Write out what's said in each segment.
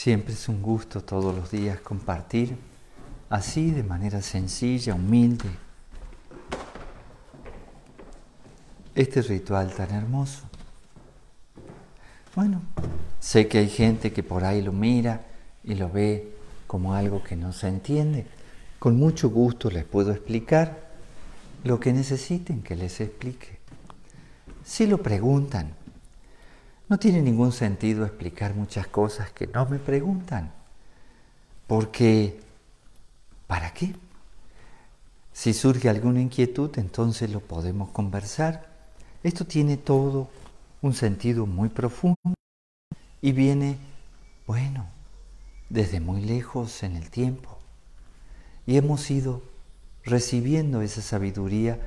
Siempre es un gusto todos los días compartir así de manera sencilla, humilde, este ritual tan hermoso. Bueno, sé que hay gente que por ahí lo mira y lo ve como algo que no se entiende. Con mucho gusto les puedo explicar lo que necesiten que les explique. Si lo preguntan, no tiene ningún sentido explicar muchas cosas que no me preguntan. Porque, ¿para qué? Si surge alguna inquietud, entonces lo podemos conversar. Esto tiene todo un sentido muy profundo y viene, bueno, desde muy lejos en el tiempo. Y hemos ido recibiendo esa sabiduría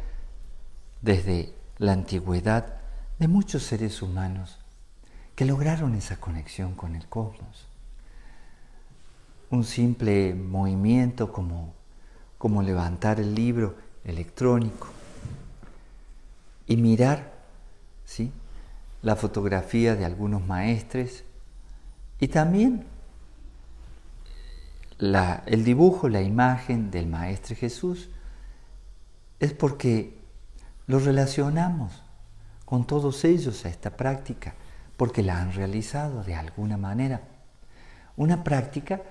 desde la antigüedad de muchos seres humanos que lograron esa conexión con el cosmos. Un simple movimiento como levantar el libro electrónico y mirar, ¿sí?, la fotografía de algunos maestres y también el dibujo, la imagen del Maestro Jesús, es porque lo relacionamos con todos ellos a esta práctica, porque la han realizado de alguna manera. Una práctica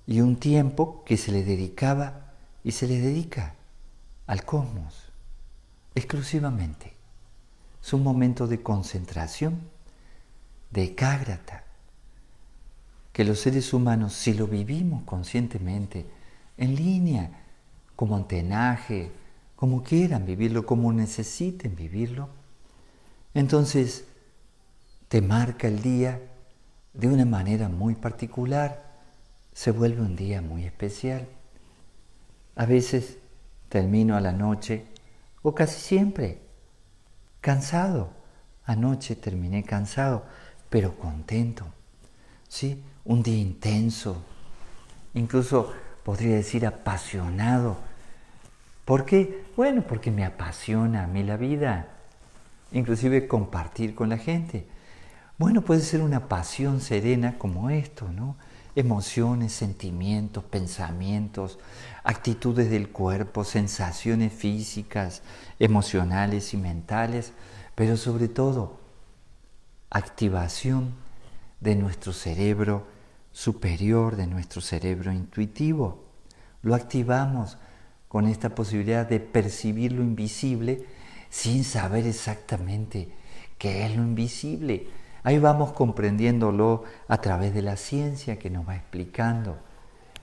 y un tiempo que se le dedicaba y se le dedica al cosmos, exclusivamente. Es un momento de concentración, de ecágrata, que los seres humanos, si lo vivimos conscientemente, en línea, como antenaje, como quieran vivirlo, como necesiten vivirlo, entonces te marca el día de una manera muy particular, se vuelve un día muy especial. A veces termino a la noche, o casi siempre, cansado. Anoche terminé cansado, pero contento. ¿Sí? Un día intenso, incluso podría decir apasionado. ¿Por qué? Bueno, porque me apasiona a mí la vida, inclusive compartir con la gente. Bueno, puede ser una pasión serena como esto, ¿no? Emociones, sentimientos, pensamientos, actitudes del cuerpo, sensaciones físicas, emocionales y mentales, pero sobre todo activación de nuestro cerebro superior, de nuestro cerebro intuitivo. Lo activamos con esta posibilidad de percibir lo invisible sin saber exactamente qué es lo invisible. Ahí vamos comprendiéndolo a través de la ciencia que nos va explicando.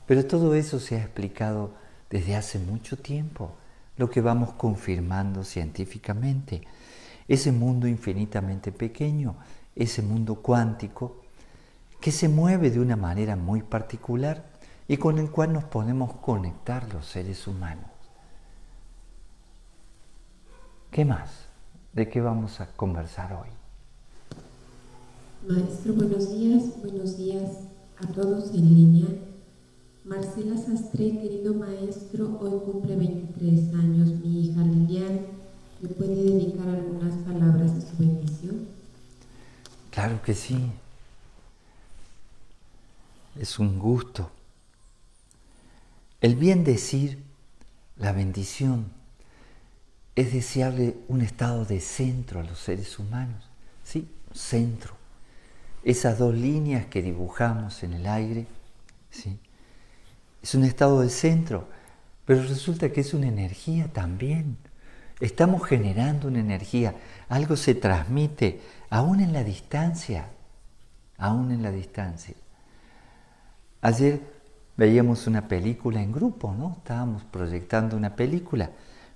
Pero todo eso se ha explicado desde hace mucho tiempo, lo que vamos confirmando científicamente. Ese mundo infinitamente pequeño, ese mundo cuántico, que se mueve de una manera muy particular y con el cual nos podemos conectar los seres humanos. ¿Qué más? ¿De qué vamos a conversar hoy? Maestro, buenos días a todos en línea. Marcela Sastre, querido maestro, hoy cumple 23 años mi hija Lilian. ¿Me puede dedicar algunas palabras de su bendición? Claro que sí. Es un gusto. El bien decir, la bendición, es deseable un estado de centro a los seres humanos. ¿Sí? Centro. Esas dos líneas que dibujamos en el aire, ¿sí?, es un estado de centro, pero resulta que es una energía también. Estamos generando una energía, algo se transmite aún en la distancia, aún en la distancia. Ayer veíamos una película en grupo, ¿no? Estábamos proyectando una película.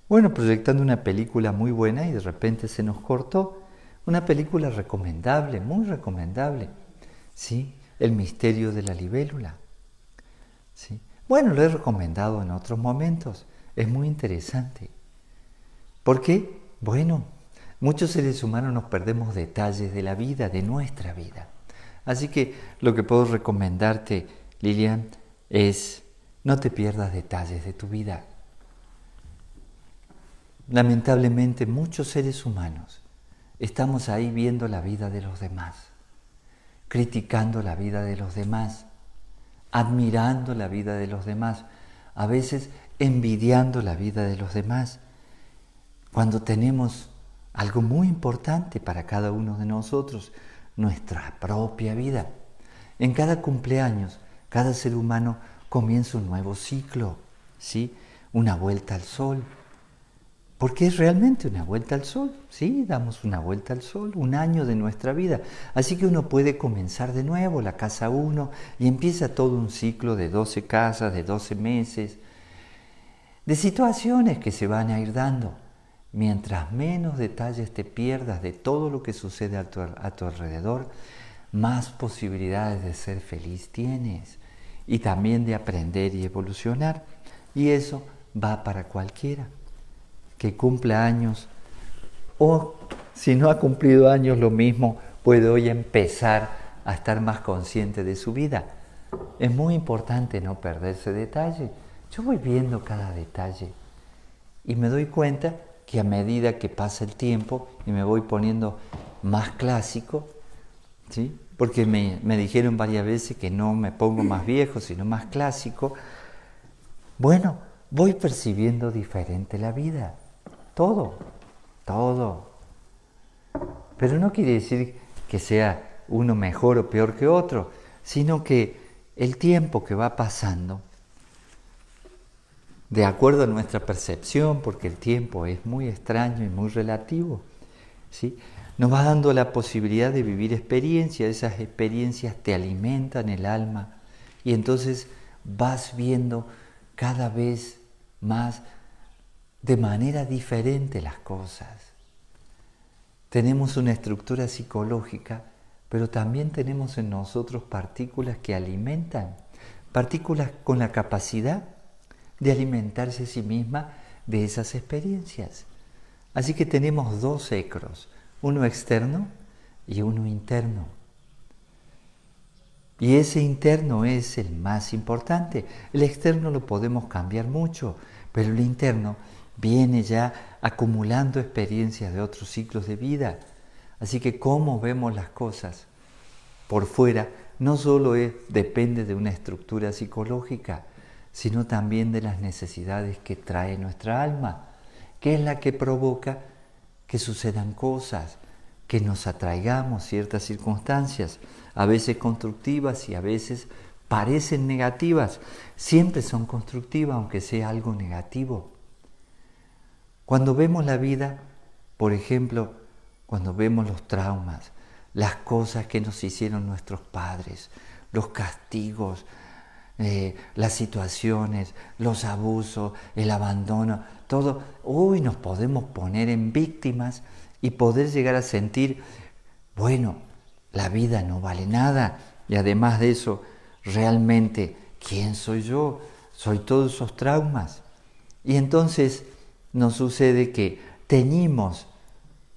Bueno, proyectando una película muy buena y de repente se nos cortó. Una película recomendable, muy recomendable, ¿sí? El misterio de la libélula, ¿sí? Bueno, lo he recomendado en otros momentos, es muy interesante. ¿Por qué? Bueno, muchos seres humanos nos perdemos detalles de la vida, de nuestra vida. Así que lo que puedo recomendarte, Lilian, es no te pierdas detalles de tu vida. Lamentablemente muchos seres humanos estamos ahí viendo la vida de los demás. criticando la vida de los demás, admirando la vida de los demás, a veces envidiando la vida de los demás, cuando tenemos algo muy importante para cada uno de nosotros, nuestra propia vida. En cada cumpleaños, cada ser humano comienza un nuevo ciclo, ¿sí? Una vuelta al sol. Porque es realmente una vuelta al sol, ¿sí? Damos una vuelta al sol, un año de nuestra vida. Así que uno puede comenzar de nuevo la casa 1 y empieza todo un ciclo de 12 casas, de 12 meses, de situaciones que se van a ir dando. Mientras menos detalles te pierdas de todo lo que sucede a tu alrededor, más posibilidades de ser feliz tienes y también de aprender y evolucionar. Y eso va para cualquiera que cumpla años, o si no ha cumplido años, lo mismo, puede hoy empezar a estar más consciente de su vida. Es muy importante no perderse detalle. Yo voy viendo cada detalle y me doy cuenta que a medida que pasa el tiempo y me voy poniendo más clásico, ¿sí? Porque me dijeron varias veces que no me pongo más viejo, sino más clásico. Bueno, voy percibiendo diferente la vida. Todo. Pero no quiere decir que sea uno mejor o peor que otro, sino que el tiempo que va pasando, de acuerdo a nuestra percepción, porque el tiempo es muy extraño y muy relativo, ¿sí? Nos va dando la posibilidad de vivir experiencias. Esas experiencias te alimentan el alma y entonces vas viendo cada vez más de manera diferente las cosas. Tenemos una estructura psicológica, pero también tenemos en nosotros partículas que alimentan, partículas con la capacidad de alimentarse a sí misma de esas experiencias. Así que tenemos dos ecros, uno externo y uno interno. Y ese interno es el más importante. El externo lo podemos cambiar mucho, pero el interno viene ya acumulando experiencias de otros ciclos de vida. Así que cómo vemos las cosas por fuera no solo depende de una estructura psicológica, sino también de las necesidades que trae nuestra alma, que es la que provoca que sucedan cosas, que nos atraigamos ciertas circunstancias, a veces constructivas y a veces parecen negativas. Siempre son constructivas, aunque sea algo negativo. Cuando vemos la vida, por ejemplo, cuando vemos los traumas, las cosas que nos hicieron nuestros padres, los castigos, las situaciones, los abusos, el abandono, todo, nos podemos poner en víctimas y poder llegar a sentir, bueno, la vida no vale nada y además de eso, realmente, ¿quién soy yo? Soy todos esos traumas. Y entonces nos sucede que teñimos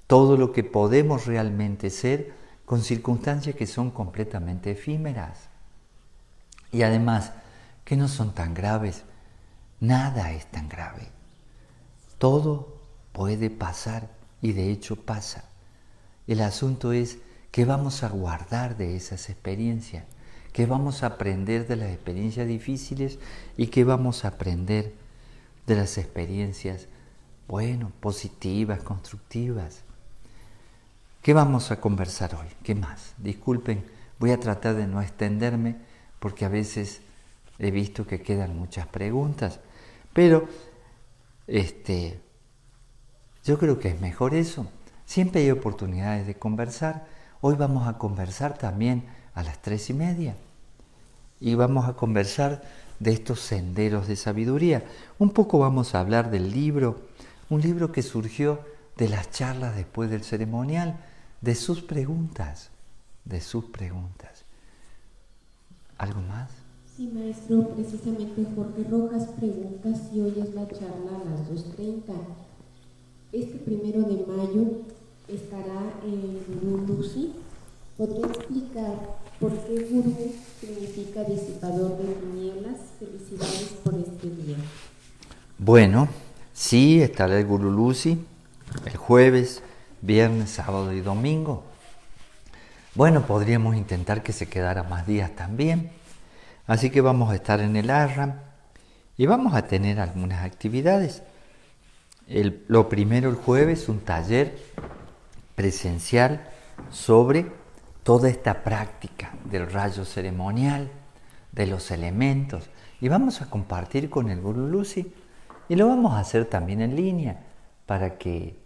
todo lo que podemos realmente ser con circunstancias que son completamente efímeras. Y además, que no son tan graves. Nada es tan grave. Todo puede pasar y de hecho pasa. El asunto es que vamos a guardar de esas experiencias, que vamos a aprender de las experiencias difíciles y que vamos a aprender de las experiencias, positivas, constructivas. ¿Qué vamos a conversar hoy? ¿Qué más? Disculpen, voy a tratar de no extenderme porque a veces he visto que quedan muchas preguntas, pero yo creo que es mejor eso. Siempre hay oportunidades de conversar. Hoy vamos a conversar también a las 3:30 y vamos a conversar de estos senderos de sabiduría. Un poco vamos a hablar del libro, un libro que surgió de las charlas después del ceremonial, de sus preguntas. ¿Algo más? Sí, maestro, precisamente Jorge Rojas pregunta si hoy es la charla a las 2:30. Este 1 de mayo estará en Gurú Lucy. ¿Podría explicar por qué Gurú significa disipador de tinieblas? Felicidades por este día. Bueno, sí, estará el Gurú Lucy el jueves, viernes, sábado y domingo. Bueno, podríamos intentar que se quedara más días también. Así que vamos a estar en el Ashram y vamos a tener algunas actividades. Lo primero, el jueves, un taller presencial sobre toda esta práctica del rayo ceremonial, de los elementos. Y vamos a compartir con el Gurú Lucy. Y lo vamos a hacer también en línea para que,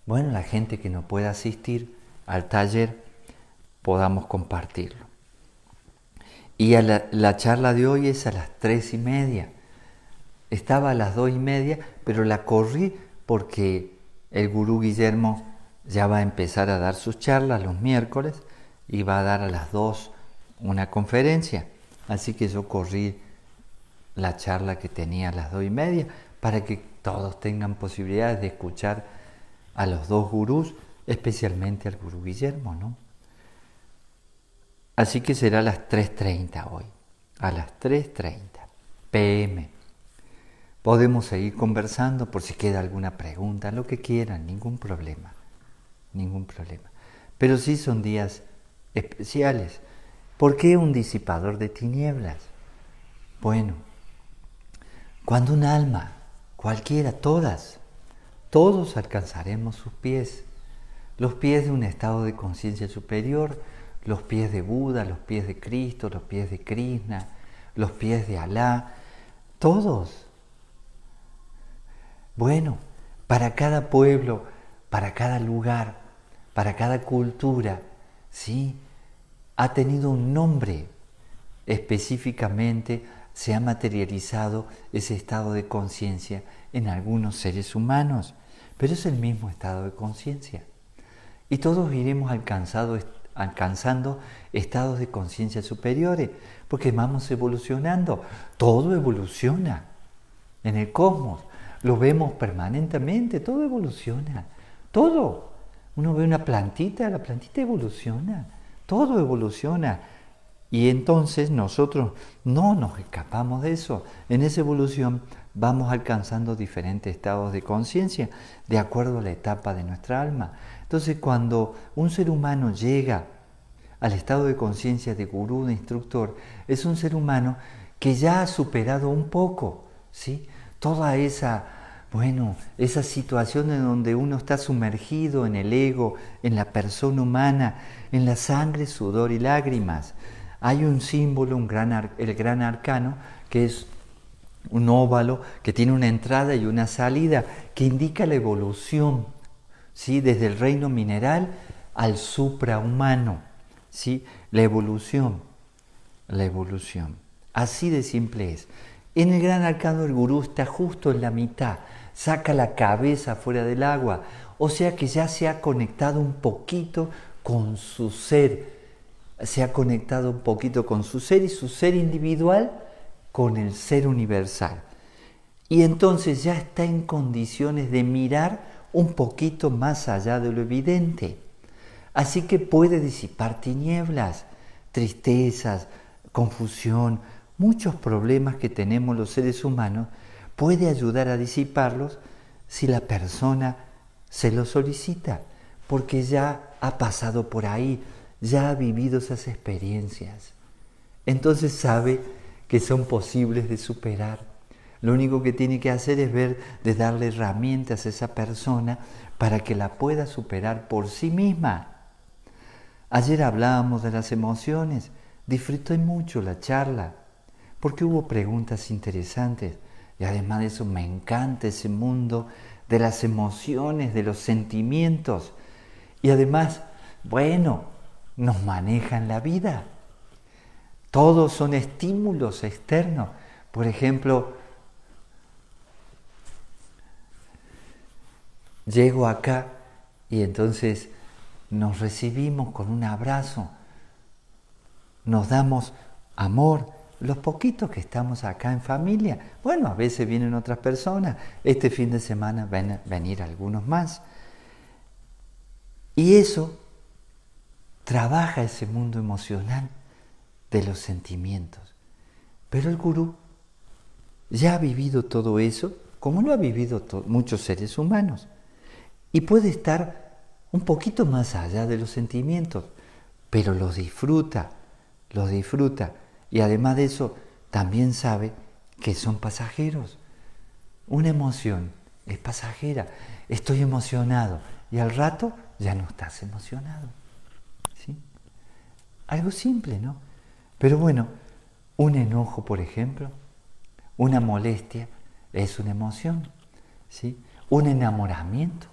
bueno, la gente que no pueda asistir al taller podamos compartirlo. Y la charla de hoy es a las 3:30. Estaba a las 2:30, pero la corrí porque el Gurú Guillermo ya va a empezar a dar sus charlas los miércoles y va a dar a las 2 una conferencia. Así que yo corrí la charla que tenía a las 2:30 para que todos tengan posibilidades de escuchar a los dos gurús, especialmente al Gurú Guillermo, ¿no? Así que será a las 3:30 hoy, a las 3:30 p.m. Podemos seguir conversando por si queda alguna pregunta, lo que quieran, ningún problema. Pero sí son días especiales. ¿Por qué un disipador de tinieblas? Bueno, cuando un alma, cualquiera, todos alcanzaremos sus pies, los pies de un estado de conciencia superior, los pies de Buda, los pies de Cristo, los pies de Krishna, los pies de Alá, todos. Bueno, para cada pueblo, para cada lugar, para cada cultura, ¿sí? Ha tenido un nombre. Específicamente se ha materializado ese estado de conciencia en algunos seres humanos, pero es el mismo estado de conciencia. Y todos iremos alcanzando estados de conciencia superiores, porque vamos evolucionando. Todo evoluciona en el cosmos. Lo vemos permanentemente, todo evoluciona. Todo. Uno ve una plantita, la plantita evoluciona. Todo evoluciona. Y entonces nosotros no nos escapamos de eso. En esa evolución vamos alcanzando diferentes estados de conciencia de acuerdo a la etapa de nuestra alma. Entonces, cuando un ser humano llega al estado de conciencia de gurú, de instructor, es un ser humano que ya ha superado un poco, ¿sí? Toda esa situación en donde uno está sumergido en el ego, en la persona humana, en la sangre, sudor y lágrimas. Hay un símbolo, el gran arcano, que es un óvalo que tiene una entrada y una salida, que indica la evolución, ¿sí? Desde el reino mineral al suprahumano, ¿sí? La evolución. Así de simple es. En el gran arcano el gurú está justo en la mitad, saca la cabeza fuera del agua, o sea que ya se ha conectado un poquito con su ser, y su ser individual con el ser universal. Y entonces ya está en condiciones de mirar un poquito más allá de lo evidente. Así que puede disipar tinieblas, tristezas, confusión, muchos problemas que tenemos los seres humanos, puede ayudar a disiparlos si la persona se lo solicita, porque ya ha pasado por ahí, ya ha vivido esas experiencias. Entonces sabe que son posibles de superar. Lo único que tiene que hacer es de darle herramientas a esa persona para que la pueda superar por sí misma. Ayer hablábamos de las emociones, disfruté mucho la charla, porque hubo preguntas interesantes, y además de eso me encanta ese mundo de las emociones, de los sentimientos, y además, nos manejan la vida. Todos son estímulos externos. Por ejemplo, llego acá y entonces nos recibimos con un abrazo, nos damos amor, los poquitos que estamos acá en familia. A veces vienen otras personas, este fin de semana van a venir algunos más. Y eso trabaja ese mundo emocional de los sentimientos. Pero el gurú ya ha vivido todo eso, como lo ha vivido muchos seres humanos, y puede estar un poquito más allá de los sentimientos. pero los disfruta. Y además de eso, también sabe que son pasajeros. Una emoción es pasajera. Estoy emocionado y al rato ya no estás emocionado. ¿Sí? Algo simple, ¿no? Pero bueno, un enojo, por ejemplo, una molestia, es una emoción. ¿Sí? Un enamoramiento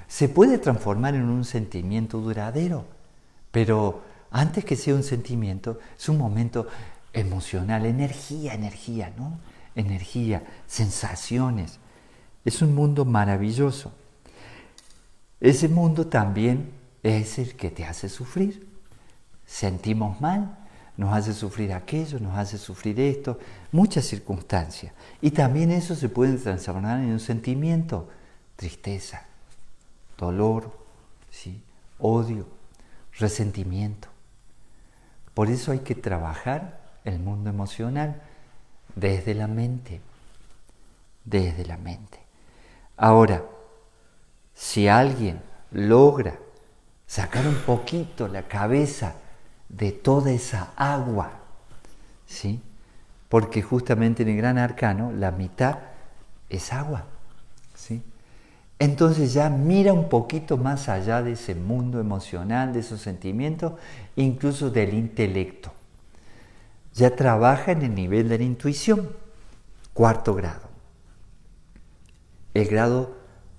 se puede transformar en un sentimiento duradero, pero antes que sea un sentimiento, es un momento emocional, energía, ¿no? Energía, sensaciones. Es un mundo maravilloso. Ese mundo también es el que te hace sufrir. Sentimos mal, nos hace sufrir aquello, nos hace sufrir esto, muchas circunstancias. Y también eso se puede transformar en un sentimiento, tristeza, dolor, ¿sí? Odio, resentimiento. Por eso hay que trabajar el mundo emocional desde la mente. Ahora, si alguien logra sacar un poquito la cabeza de toda esa agua, ¿sí? Porque justamente en el Gran Arcano la mitad es agua, ¿sí? Entonces ya mira un poquito más allá de ese mundo emocional, de esos sentimientos, incluso del intelecto. Ya trabaja en el nivel de la intuición, 4º grado. El grado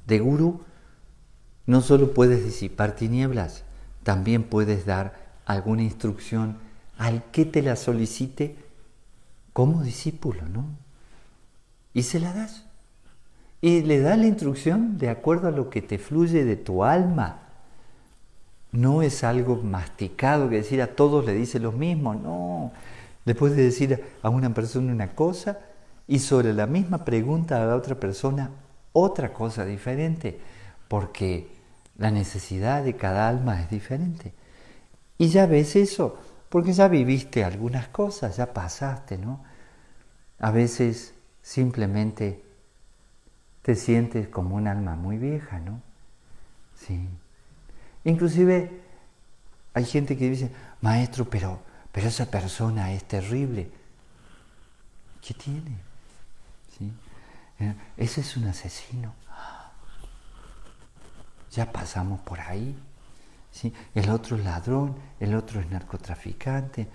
de gurú, no solo puedes disipar tinieblas, también puedes dar alguna instrucción al que te la solicite como discípulo, ¿no? Y se la das. Y le das la instrucción de acuerdo a lo que te fluye de tu alma. No es algo masticado que decir a todos le dice lo mismo, no. Le puedes decir a una persona una cosa y sobre la misma pregunta a la otra persona otra cosa diferente, porque la necesidad de cada alma es diferente. Y ya ves eso, porque ya viviste algunas cosas, ya pasaste, ¿no? A veces simplemente te sientes como un alma muy vieja, ¿no? Sí. Inclusive hay gente que dice, maestro, pero esa persona es terrible. ¿Qué tiene? ¿Sí? Ese es un asesino. Ya pasamos por ahí. ¿Sí? El otro es ladrón, el otro es narcotraficante.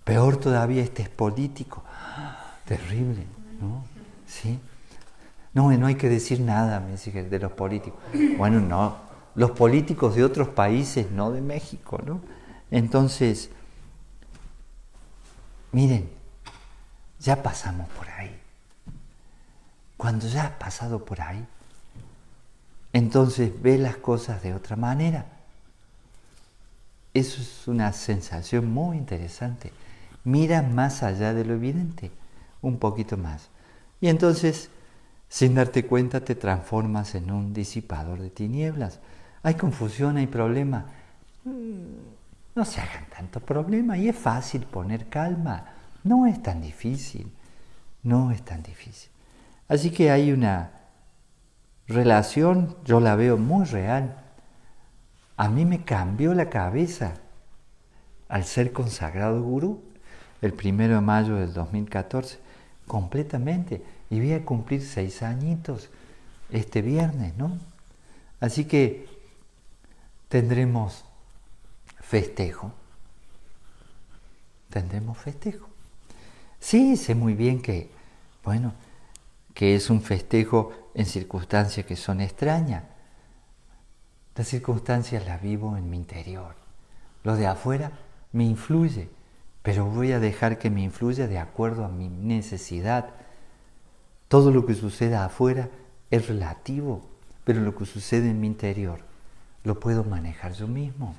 Peor todavía, este es político. Terrible, ¿no? ¿Sí? No hay que decir nada, me dice, de los políticos. Bueno, no, los políticos de otros países, no de México, ¿no? Entonces, miren, ya pasamos por ahí. Cuando ya has pasado por ahí, entonces ves las cosas de otra manera. Eso es una sensación muy interesante. Mira más allá de lo evidente, un poquito más. Y entonces, sin darte cuenta, te transformas en un disipador de tinieblas. Hay confusión, hay problema. No se hagan tanto problema y es fácil poner calma. No es tan difícil. Así que hay una relación, yo la veo muy real. A mí me cambió la cabeza al ser consagrado gurú el 1 de mayo del 2014, completamente. Y voy a cumplir 6 añitos este viernes, ¿no? Así que tendremos festejo. Sí, sé muy bien que, bueno, que es un festejo en circunstancias que son extrañas. Las circunstancias las vivo en mi interior. Lo de afuera me influye, pero voy a dejar que me influya de acuerdo a mi necesidad. Todo lo que suceda afuera es relativo, pero lo que sucede en mi interior lo puedo manejar yo mismo.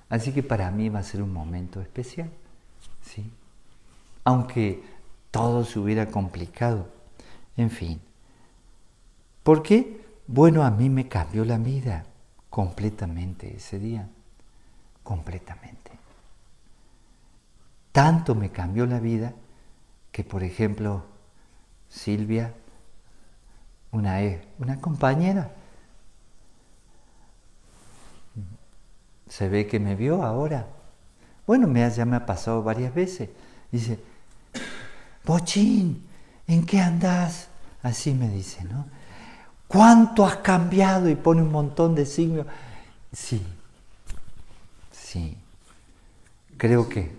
Así que para mí va a ser un momento especial, ¿sí? Aunque todo se hubiera complicado. En fin. ¿Por qué? Bueno, a mí me cambió la vida completamente ese día. Completamente. Tanto me cambió la vida que, por ejemplo, Silvia, una compañera, se ve que me vio ahora Bueno, ya me ha pasado varias veces. Dice, Bochín, ¿en qué andás? Así me dice, ¿no? ¿Cuánto has cambiado? Y pone un montón de signos. Sí, sí. Creo que...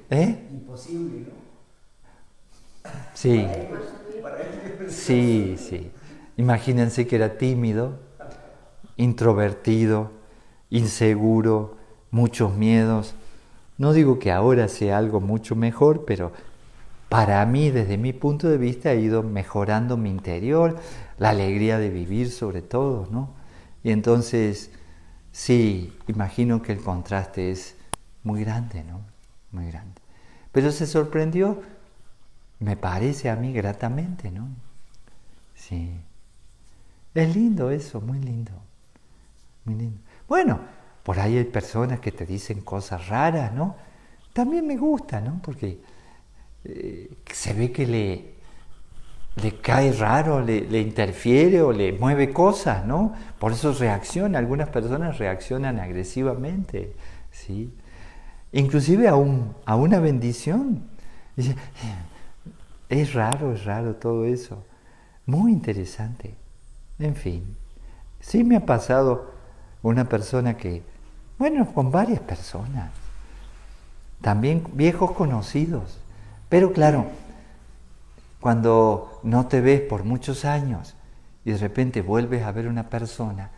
Imposible, ¿no? Sí. Sí, sí. Imagínense que era tímido, introvertido, inseguro, muchos miedos. No digo que ahora sea algo mucho mejor, pero para mí, desde mi punto de vista, ha ido mejorando mi interior, la alegría de vivir sobre todo, ¿no? Y entonces, sí, imagino que el contraste es muy grande, ¿no? Muy grande. Pero se sorprendió, me parece a mí, gratamente, ¿no? Sí. Es lindo eso, muy lindo. Muy lindo. Bueno, por ahí hay personas que te dicen cosas raras, ¿no? También me gusta, ¿no? Porque se ve que le cae raro, le interfiere o le mueve cosas, ¿no? Por eso reacciona, algunas personas reaccionan agresivamente, ¿sí? Inclusive a una bendición. Dice, es raro todo eso. Muy interesante. En fin, sí me ha pasado una persona que, bueno, con varias personas, también viejos conocidos, pero claro, cuando no te ves por muchos años y de repente vuelves a ver una persona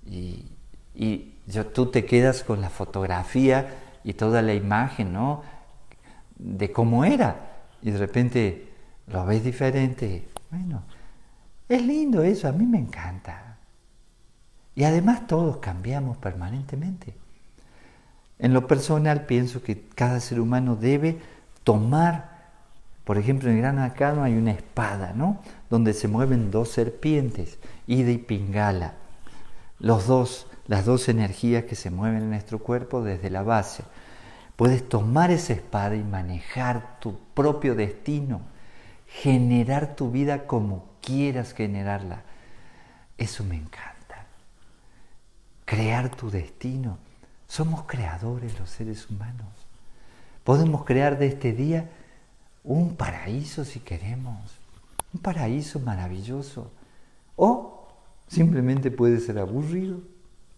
y tú te quedas con la fotografía y toda la imagen, ¿no?, de cómo era, y de repente lo ves diferente. Bueno, es lindo eso, a mí me encanta. Y además todos cambiamos permanentemente. En lo personal pienso que cada ser humano debe tomar, por ejemplo, en el Gran Arcano hay una espada, ¿no?, donde se mueven dos serpientes, Ida y Pingala, las dos energías que se mueven en nuestro cuerpo desde la base. Puedes tomar esa espada y manejar tu propio destino, generar tu vida como quieras generarla. Eso me encanta. Crear tu destino. Somos creadores los seres humanos. Podemos crear de este día un paraíso si queremos. Un paraíso maravilloso. O simplemente puede ser aburrido.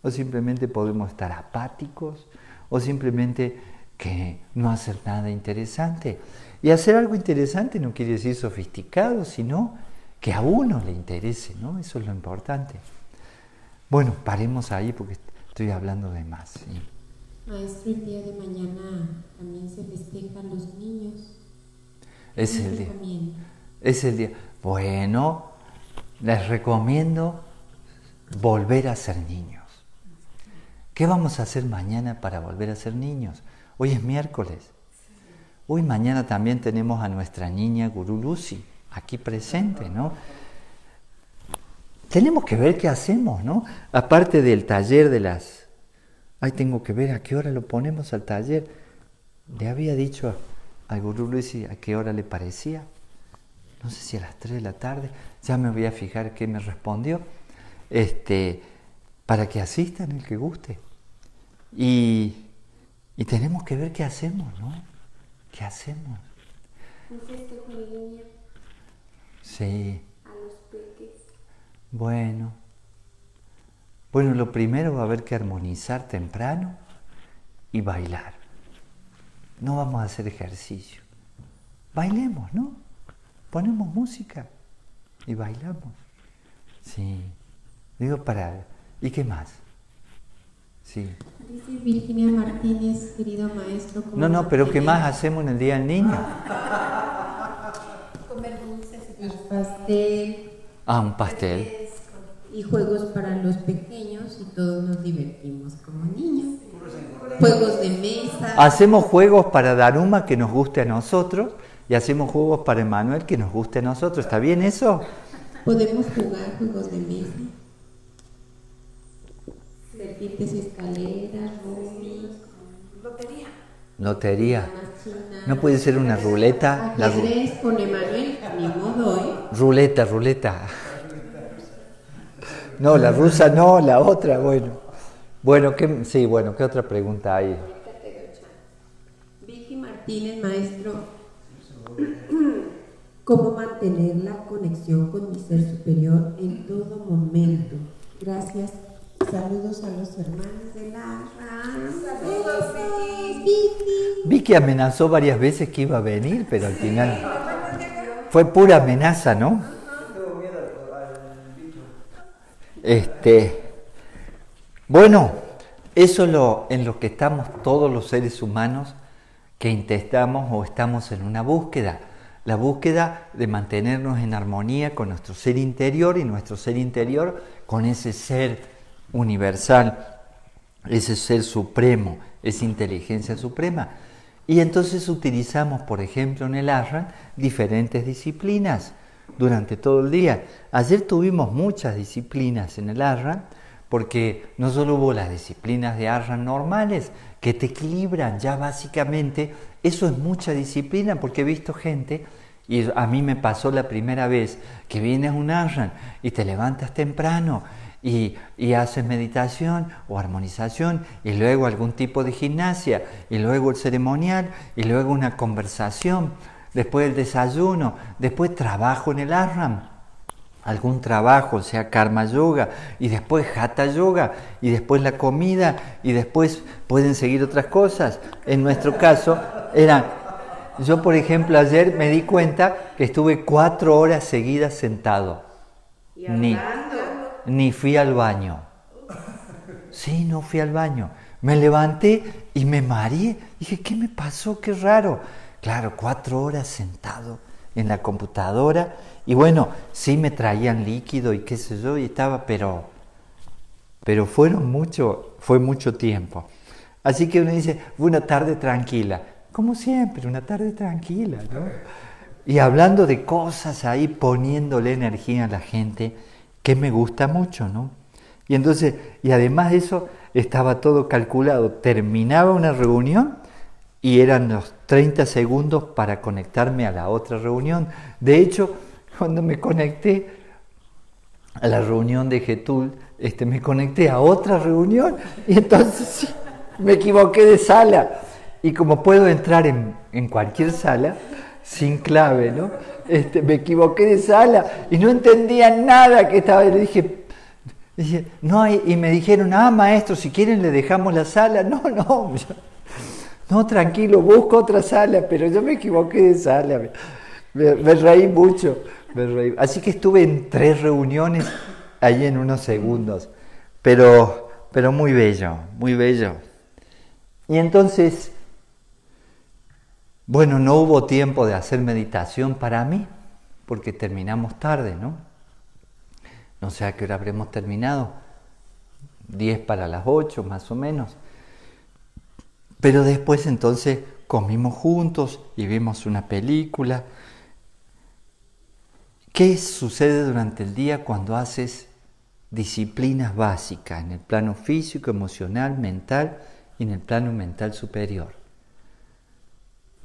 O simplemente podemos estar apáticos. O simplemente que no hacer nada interesante. Y hacer algo interesante no quiere decir sofisticado, sino que a uno le interese, ¿no? Eso es lo importante. Bueno, paremos ahí porque estoy hablando de más. ¿Sí? Maestro, el día de mañana también se festejan los niños. Es el día. Bueno, les recomiendo volver a ser niños. ¿Qué vamos a hacer mañana para volver a ser niños? Hoy es miércoles. Hoy mañana también tenemos a nuestra niña Gurú Lucy aquí presente, ¿no? Tenemos que ver qué hacemos, ¿no? Aparte del taller de las... Ay, tengo que ver a qué hora lo ponemos al taller. Le había dicho al Gurú Lucy a qué hora le parecía. No sé si a las 3 de la tarde. Ya me voy a fijar qué me respondió. Para que asistan el que guste. Y tenemos que ver qué hacemos, ¿no? ¿Qué hacemos? Un festejo en línea. Sí. A los peques. Bueno, lo primero va a haber que armonizar temprano y bailar. No vamos a hacer ejercicio. Bailemos, ¿no? Ponemos música y bailamos. Sí. Digo ¿Y qué más? Sí. Dice Virginia Martínez, querido maestro. No, pero ¿qué más hacemos en el Día del Niño? Comer dulces y pastel. Un pastel. Y juegos para los pequeños y todos nos divertimos como niños. Juegos de mesa. Hacemos juegos para Daruma que nos guste a nosotros y hacemos juegos para Emanuel que nos guste a nosotros. ¿Está bien eso? Podemos jugar juegos de mesa. Serpientes, escaleras, rumi. Lotería. No puede ser una ruleta. Ajedrez con Emanuel, ni modo hoy. Ruleta. No, la rusa no, la otra, bueno. ¿Qué otra pregunta hay? Martínez, maestro, ¿cómo mantener la conexión con mi ser superior en todo momento? Gracias. Saludos a los hermanos de la Saludos, Vicky. Vicky amenazó varias veces que iba a venir, pero al final fue pura amenaza, ¿no? Tengo miedo al bicho. Bueno, eso es en lo que estamos todos los seres humanos que intentamos o estamos en una búsqueda. La búsqueda de mantenernos en armonía con nuestro ser interior y nuestro ser interior con ese ser universal, ese ser supremo, esa inteligencia suprema. Y entonces utilizamos, por ejemplo, en el ashram, diferentes disciplinas durante todo el día. Ayer tuvimos muchas disciplinas en el ashram, porque no solo hubo las disciplinas de ashram normales, que te equilibran ya básicamente, eso es mucha disciplina, porque he visto gente, y a mí me pasó la primera vez, que vienes a un ashram y te levantas temprano, y haces meditación o armonización, y luego algún tipo de gimnasia, y luego el ceremonial, y luego una conversación, después el desayuno, después trabajo en el ashram, algún trabajo, sea karma yoga, y después hatha yoga, y después la comida, y después pueden seguir otras cosas. En nuestro caso, yo por ejemplo ayer me di cuenta que estuve 4 horas seguidas sentado. Ni fui al baño. Sí, no fui al baño. Me levanté y me mareé. Dije, ¿qué me pasó? Qué raro. Claro, 4 horas sentado en la computadora. Y bueno, sí me traían líquido y qué sé yo, y estaba, pero fue mucho tiempo. Así que uno dice, fue una tarde tranquila. Como siempre, una tarde tranquila, ¿no? Y hablando de cosas ahí, poniéndole energía a la gente, que me gusta mucho, ¿no? Y entonces, y además de eso, estaba todo calculado. Terminaba una reunión y eran los 30 segundos para conectarme a la otra reunión. De hecho, cuando me conecté a la reunión de Getul, me conecté a otra reunión y entonces sí, me equivoqué de sala. Y como puedo entrar en cualquier sala, sin clave, ¿no? Me equivoqué de sala y no entendía nada que estaba. Le dije, no hay, y me dijeron, maestro, si quieren le dejamos la sala. No, tranquilo, busco otra sala, pero yo me equivoqué de sala. Me reí mucho, Así que estuve en 3 reuniones ahí en unos segundos, pero muy bello, muy bello. Y entonces, bueno, no hubo tiempo de hacer meditación para mí, porque terminamos tarde, ¿no? No sé a qué hora habremos terminado, 10 para las 8 más o menos. Pero después entonces comimos juntos y vimos una película. ¿Qué sucede durante el día cuando haces disciplinas básicas en el plano físico, emocional, mental y en el plano mental superior?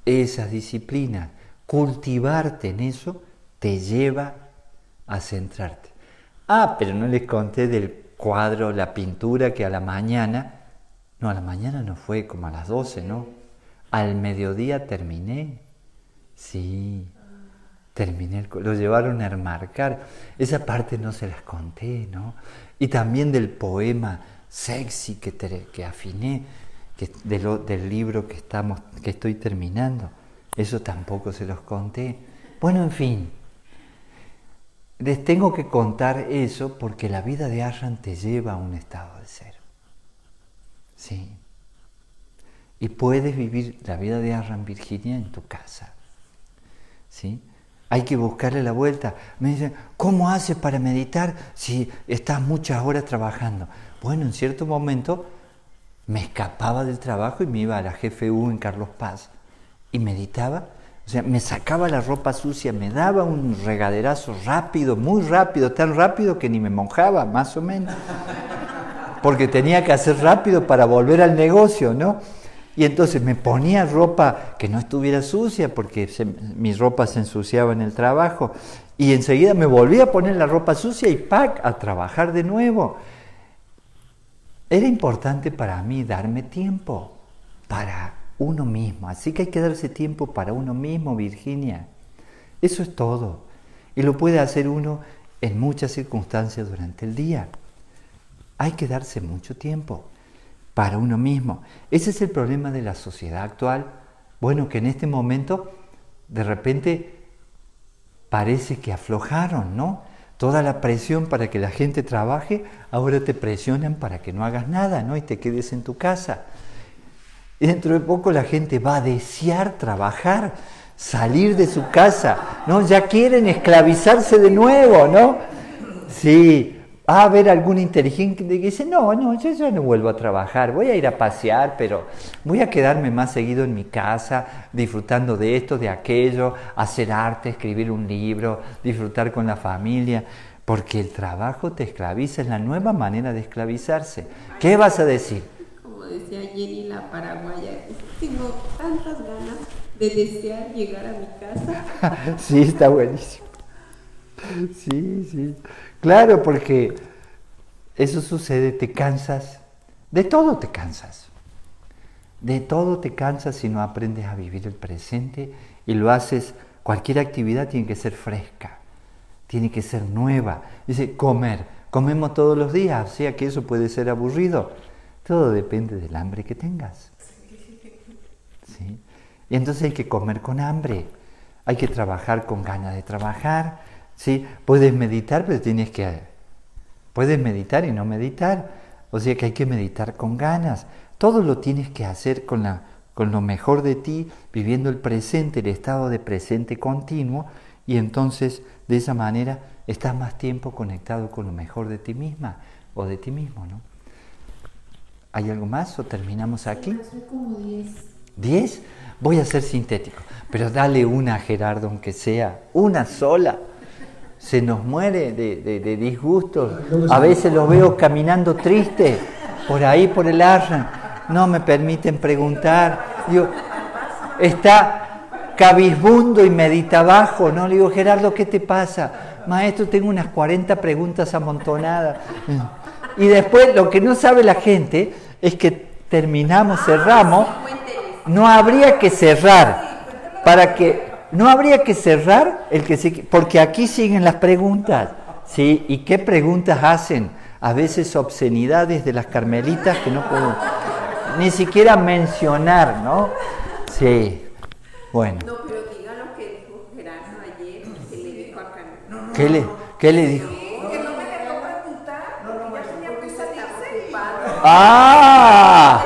Esas disciplinas, cultivarte en eso, te lleva a centrarte. Pero no les conté del cuadro, la pintura que a la mañana no fue como a las 12, ¿no? Al mediodía terminé. Sí, terminé, lo llevaron a enmarcar. Esa parte no se las conté, ¿no? Y también del poema sexy que afiné, del libro que estoy terminando. Eso tampoco se los conté. Bueno, en fin, les tengo que contar eso porque la vida de ashram te lleva a un estado de ser. Sí. Y puedes vivir la vida de ashram, Virginia, en tu casa. ¿Sí? Hay que buscarle la vuelta. Me dicen, ¿cómo haces para meditar si estás muchas horas trabajando? Bueno, en cierto momento me escapaba del trabajo y me iba a la GFU en Carlos Paz y meditaba. O sea, me sacaba la ropa sucia, me daba un regaderazo rápido, muy rápido, tan rápido que ni me mojaba, más o menos. Porque tenía que hacer rápido para volver al negocio, ¿no? Y entonces me ponía ropa que no estuviera sucia, porque mi ropa se ensuciaba en el trabajo. Y enseguida me volvía a poner la ropa sucia y ¡pac! A trabajar de nuevo. Era importante para mí darme tiempo para uno mismo. Así que hay que darse tiempo para uno mismo, Virginia. Eso es todo. Y lo puede hacer uno en muchas circunstancias durante el día. Hay que darse mucho tiempo para uno mismo. Ese es el problema de la sociedad actual. Bueno, que en este momento de repente parece que aflojaron, ¿no? Toda la presión para que la gente trabaje, ahora te presionan para que no hagas nada, ¿no? Y te quedes en tu casa. Y dentro de poco la gente va a desear trabajar, salir de su casa, ¿no? Ya quieren esclavizarse de nuevo, ¿no? Sí, va a haber algún inteligente que dice, no, yo ya no vuelvo a trabajar, voy a ir a pasear, pero voy a quedarme más seguido en mi casa, disfrutando de esto, de aquello, hacer arte, escribir un libro, disfrutar con la familia, porque el trabajo te esclaviza, es la nueva manera de esclavizarse. ¿Qué vas a decir? Como decía Jenny la paraguaya, tengo tantas ganas de desear llegar a mi casa. Sí, está buenísimo. Sí. Claro, porque eso sucede, te cansas, de todo te cansas. De todo te cansas si no aprendes a vivir el presente y lo haces, cualquier actividad tiene que ser fresca, tiene que ser nueva. Dice, comemos todos los días, o sea que eso puede ser aburrido. Todo depende del hambre que tengas. ¿Sí? Y entonces hay que comer con hambre, hay que trabajar con ganas de trabajar. ¿Sí? Puedes meditar, pero puedes meditar y no meditar. O sea que hay que meditar con ganas. Todo lo tienes que hacer con lo mejor de ti, viviendo el presente, el estado de presente continuo, y entonces de esa manera estás más tiempo conectado con lo mejor de ti misma o de ti mismo, ¿no? ¿Hay algo más o terminamos aquí? Son como 10. ¿10? Voy a ser sintético, pero dale una a Gerardo, aunque sea una sola. Se nos muere de disgustos. A veces lo veo caminando triste por ahí, por el Arran. No me permiten preguntar. Digo, está cabizbundo y medita abajo, ¿no? Le digo, Gerardo, ¿qué te pasa? Maestro, tengo unas 40 preguntas amontonadas. Y después, lo que no sabe la gente es que terminamos, cerramos. No habría que cerrar no habría que cerrar porque aquí siguen las preguntas, ¿sí? ¿Y qué preguntas hacen? A veces obscenidades de las carmelitas que no puedo ni siquiera mencionar, ¿no? Sí, bueno. No, pero diga lo que dijo Gerardo ayer, que le dijo a Carmen. ¿Qué le dijo? Que no me dejó preguntar, porque ya tenía prisa de irse. ¡Ah!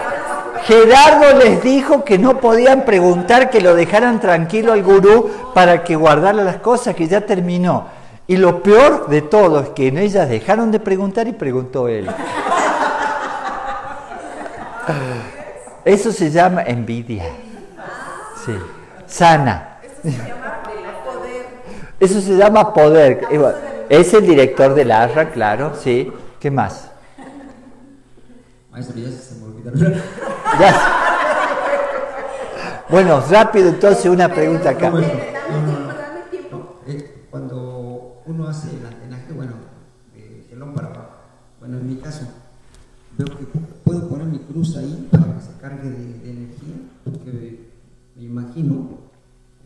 Gerardo les dijo que no podían preguntar, que lo dejaran tranquilo al gurú para que guardara las cosas, que ya terminó. Y lo peor de todo es que ellas dejaron de preguntar y preguntó él. Eso se llama envidia. Sí. Sana. Eso se llama poder. Es el director del ARRA, claro, sí. ¿Qué más? Maestro, ya se me olvidaron. Ya. Bueno, rápido entonces una pregunta acá. Cuando uno hace el antenaje, bueno, de gelón para abajo, bueno, en mi caso, veo que puedo poner mi cruz ahí para que se cargue de energía, porque me imagino,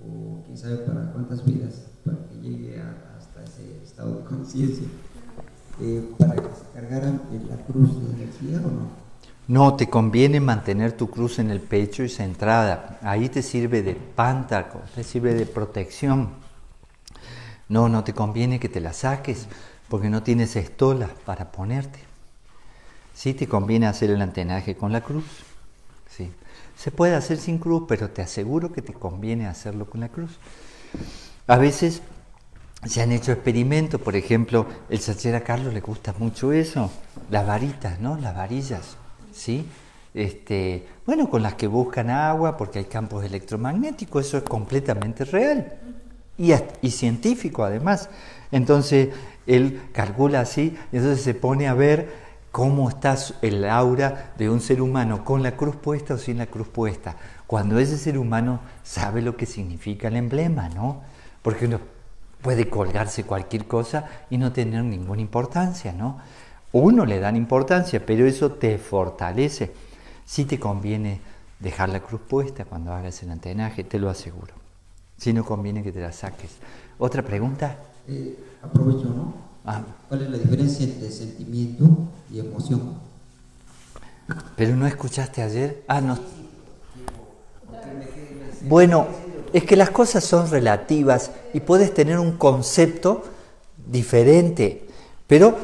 o quién sabe para cuántas vidas, para que llegue hasta ese estado de conciencia, para que se cargara la cruz de energía o no. No, te conviene mantener tu cruz en el pecho y centrada. Ahí te sirve de pántaco, te sirve de protección. No te conviene que te la saques porque no tienes estolas para ponerte. Sí te conviene hacer el antenaje con la cruz. Sí. Se puede hacer sin cruz, pero te aseguro que te conviene hacerlo con la cruz. A veces se han hecho experimentos, por ejemplo, el Sachera Carlos le gusta mucho eso, las varitas, ¿no? Las varillas. ¿Sí? Bueno, con las que buscan agua porque hay campos electromagnéticos, eso es completamente real y científico además. Entonces él calcula así y entonces se pone a ver cómo está el aura de un ser humano con la cruz puesta o sin la cruz puesta, cuando ese ser humano sabe lo que significa el emblema, ¿no? Porque uno puede colgarse cualquier cosa y no tener ninguna importancia, ¿no? Uno le dan importancia, pero eso te fortalece. Sí te conviene dejar la cruz puesta cuando hagas el antenaje, te lo aseguro. Si no, conviene que te la saques. ¿Otra pregunta? Aprovecho, ¿no? ¿Cuál es la diferencia entre sentimiento y emoción? ¿Pero no escuchaste ayer? No. Bueno, es que las cosas son relativas y puedes tener un concepto diferente, pero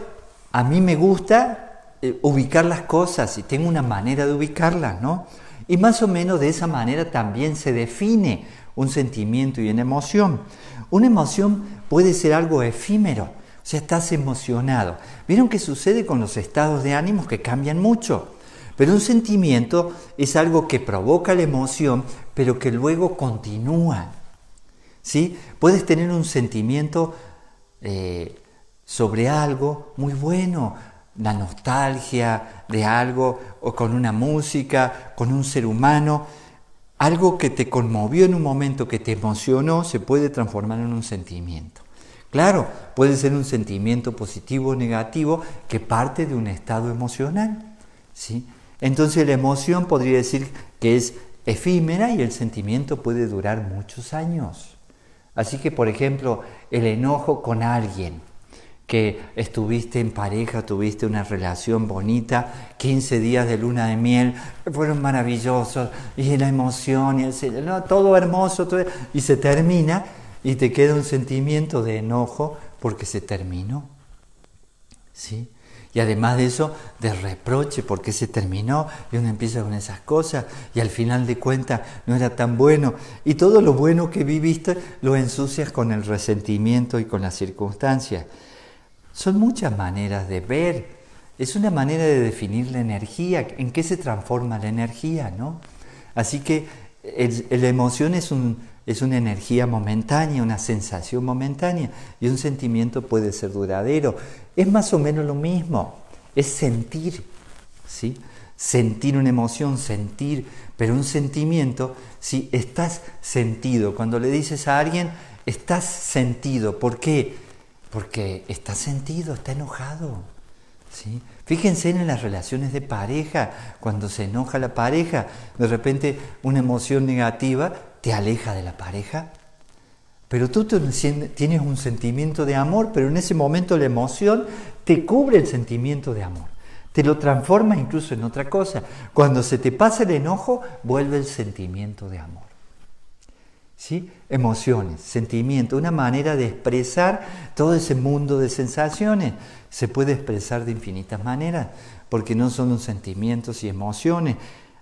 a mí me gusta ubicar las cosas y tengo una manera de ubicarlas, ¿no? Y más o menos de esa manera también se define un sentimiento y una emoción. Una emoción puede ser algo efímero, o sea, estás emocionado. ¿Vieron qué sucede con los estados de ánimos que cambian mucho? Pero un sentimiento es algo que provoca la emoción, pero que luego continúa, ¿sí? Puedes tener un sentimiento sobre algo muy bueno, la nostalgia de algo, o con una música, con un ser humano. Algo que te conmovió en un momento, que te emocionó, se puede transformar en un sentimiento. Claro, puede ser un sentimiento positivo o negativo que parte de un estado emocional, ¿sí? Entonces la emoción podría decir que es efímera y el sentimiento puede durar muchos años. Así que, por ejemplo, el enojo con alguien, que estuviste en pareja, tuviste una relación bonita, 15 días de luna de miel, fueron maravillosos, y la emoción, y todo hermoso, y se termina, y te queda un sentimiento de enojo porque se terminó, ¿sí? Y además de eso, de reproche porque se terminó, y uno empieza con esas cosas, y al final de cuentas no era tan bueno, y todo lo bueno que viviste lo ensucias con el resentimiento y con las circunstancias. Son muchas maneras de ver, es una manera de definir la energía, en qué se transforma la energía, ¿no? Así que la emoción es una energía momentánea, una sensación momentánea, y un sentimiento puede ser duradero. Es más o menos lo mismo, es sentir, ¿sí? Sentir una emoción, sentir, pero un sentimiento, si estás sentido, cuando le dices a alguien, estás sentido, ¿por qué? Porque está sentido, está enojado, ¿sí? Fíjense en las relaciones de pareja, cuando se enoja la pareja, de repente una emoción negativa te aleja de la pareja, pero tú tienes un sentimiento de amor, pero en ese momento la emoción te cubre el sentimiento de amor, te lo transforma incluso en otra cosa. Cuando se te pasa el enojo, vuelve el sentimiento de amor. ¿Sí? Emociones, sentimientos, una manera de expresar todo ese mundo de sensaciones. Se puede expresar de infinitas maneras, porque no solo sentimientos y emociones,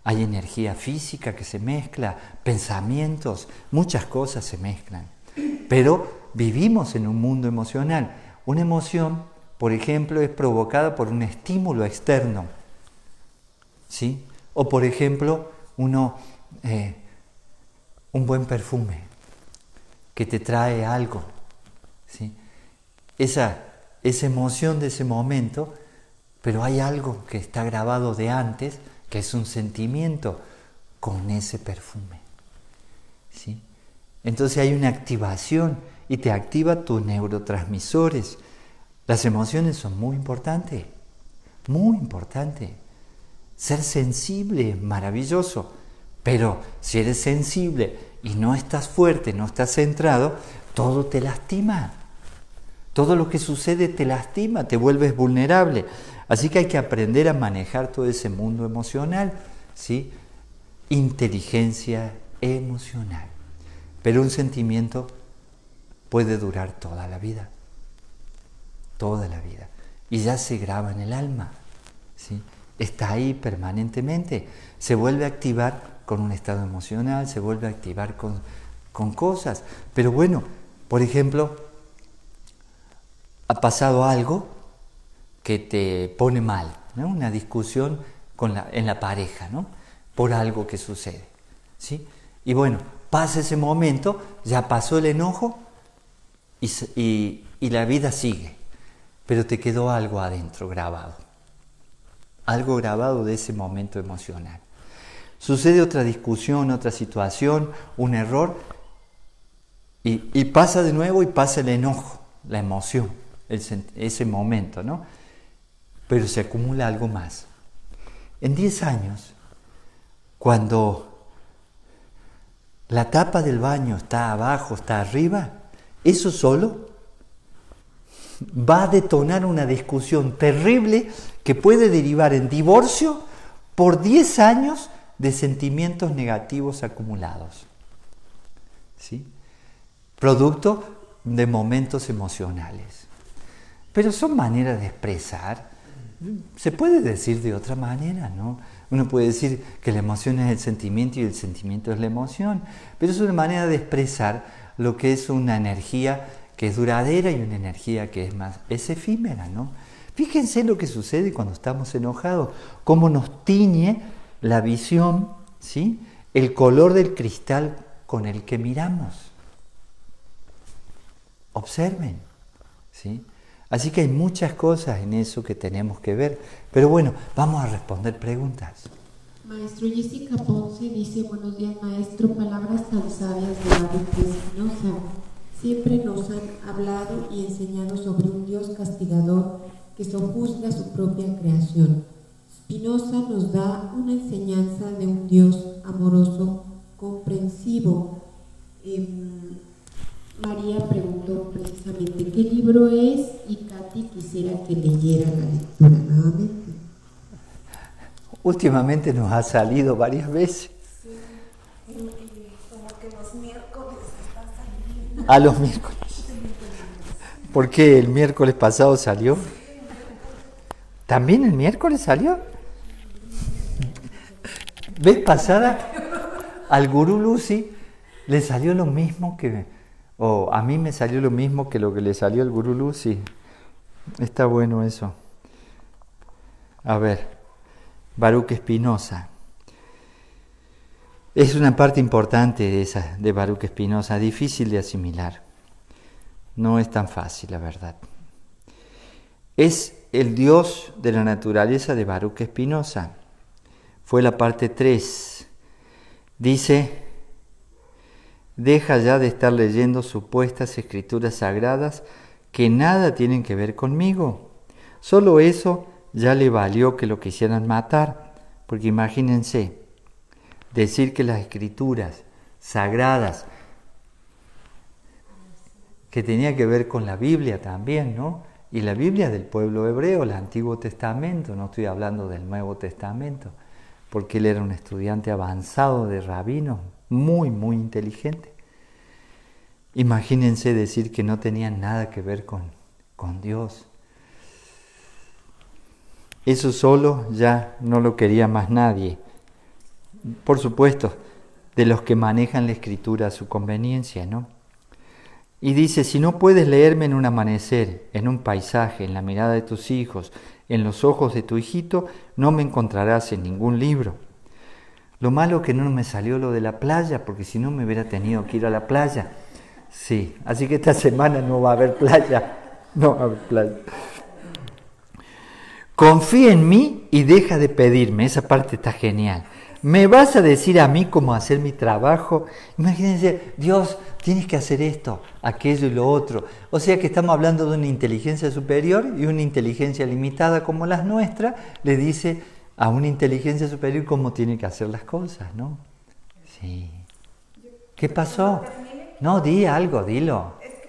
hay energía física que se mezcla, pensamientos, muchas cosas se mezclan. Pero vivimos en un mundo emocional. Una emoción, por ejemplo, es provocada por un estímulo externo, ¿sí? O por ejemplo, un buen perfume que te trae algo, ¿sí? Esa emoción de ese momento, pero hay algo que está grabado de antes, que es un sentimiento con ese perfume, ¿sí? Entonces hay una activación y te activa tus neurotransmisores. Las emociones son muy importantes, muy importantes. Ser sensible es maravilloso. Pero si eres sensible y no estás fuerte, no estás centrado, todo te lastima. Todo lo que sucede te lastima, te vuelves vulnerable. Así que hay que aprender a manejar todo ese mundo emocional, ¿sí? Inteligencia emocional. Pero un sentimiento puede durar toda la vida. Toda la vida. Y ya se graba en el alma, ¿sí? Está ahí permanentemente. Se vuelve a activar con un estado emocional, se vuelve a activar con cosas. Pero bueno, por ejemplo, ha pasado algo que te pone mal, ¿no? Una discusión en la pareja, ¿no? Por algo que sucede, ¿sí? Y bueno, pasa ese momento, ya pasó el enojo y la vida sigue, pero te quedó algo adentro grabado, algo grabado de ese momento emocional. Sucede otra discusión, otra situación, un error, y pasa de nuevo y pasa el enojo, la emoción, ese momento, ¿no? Pero se acumula algo más. En 10 años, cuando la tapa del baño está abajo, está arriba, eso solo va a detonar una discusión terrible que puede derivar en divorcio por 10 años de sentimientos negativos acumulados, ¿sí? Producto de momentos emocionales. Pero son maneras de expresar. Se puede decir de otra manera, ¿no? Uno puede decir que la emoción es el sentimiento y el sentimiento es la emoción, pero es una manera de expresar lo que es una energía que es duradera y una energía que es efímera, ¿no? Fíjense lo que sucede cuando estamos enojados, cómo nos tiñe la visión, ¿sí? El color del cristal con el que miramos. Observen, ¿sí? Así que hay muchas cosas en eso que tenemos que ver. Pero bueno, vamos a responder preguntas. Maestro, Jessica Ponce dice: buenos días, maestro, palabras tan sabias de Baruch Spinoza. Siempre nos han hablado y enseñado sobre un Dios castigador que sojuzga su propia creación. Spinoza nos da una enseñanza de un Dios amoroso, comprensivo. María preguntó precisamente qué libro es y Katy quisiera que leyera la lectura nuevamente. Últimamente nos ha salido varias veces. Sí, como que los miércoles está saliendo. A los miércoles. ¿Por qué el miércoles pasado salió? ¿También el miércoles salió? ¿Vez pasada al gurú Lucy le salió lo mismo que... o a mí me salió lo mismo que lo que le salió al gurú Lucy? Está bueno eso. A ver, Baruch Spinoza. Es una parte importante esa de Baruch Spinoza, difícil de asimilar. No es tan fácil, la verdad. Es el Dios de la naturaleza de Baruch Spinoza. Fue la parte 3. Dice: deja ya de estar leyendo supuestas escrituras sagradas que nada tienen que ver conmigo. Solo eso ya le valió que lo quisieran matar, porque imagínense, decir que las escrituras sagradas, que tenía que ver con la Biblia también, ¿no? Y la Biblia del pueblo hebreo, el Antiguo Testamento, no estoy hablando del Nuevo Testamento, porque él era un estudiante avanzado de rabino, muy, muy inteligente. Imagínense decir que no tenían nada que ver con Dios. Eso solo ya no lo quería más nadie. Por supuesto, de los que manejan la escritura a su conveniencia, ¿no? Y dice: si no puedes leerme en un amanecer, en un paisaje, en la mirada de tus hijos, en los ojos de tu hijito, no me encontrarás en ningún libro. Lo malo que no me salió lo de la playa, porque si no me hubiera tenido que ir a la playa. Sí, así que esta semana no va a haber playa. No va a haber playa. Confía en mí y deja de pedirme. Esa parte está genial. ¿Me vas a decir a mí cómo hacer mi trabajo? Imagínense, Dios, tienes que hacer esto, aquello y lo otro. O sea que estamos hablando de una inteligencia superior, y una inteligencia limitada como las nuestras le dice a una inteligencia superior cómo tiene que hacer las cosas, ¿no? Sí. ¿Qué pasó? No, di algo, dilo. Es que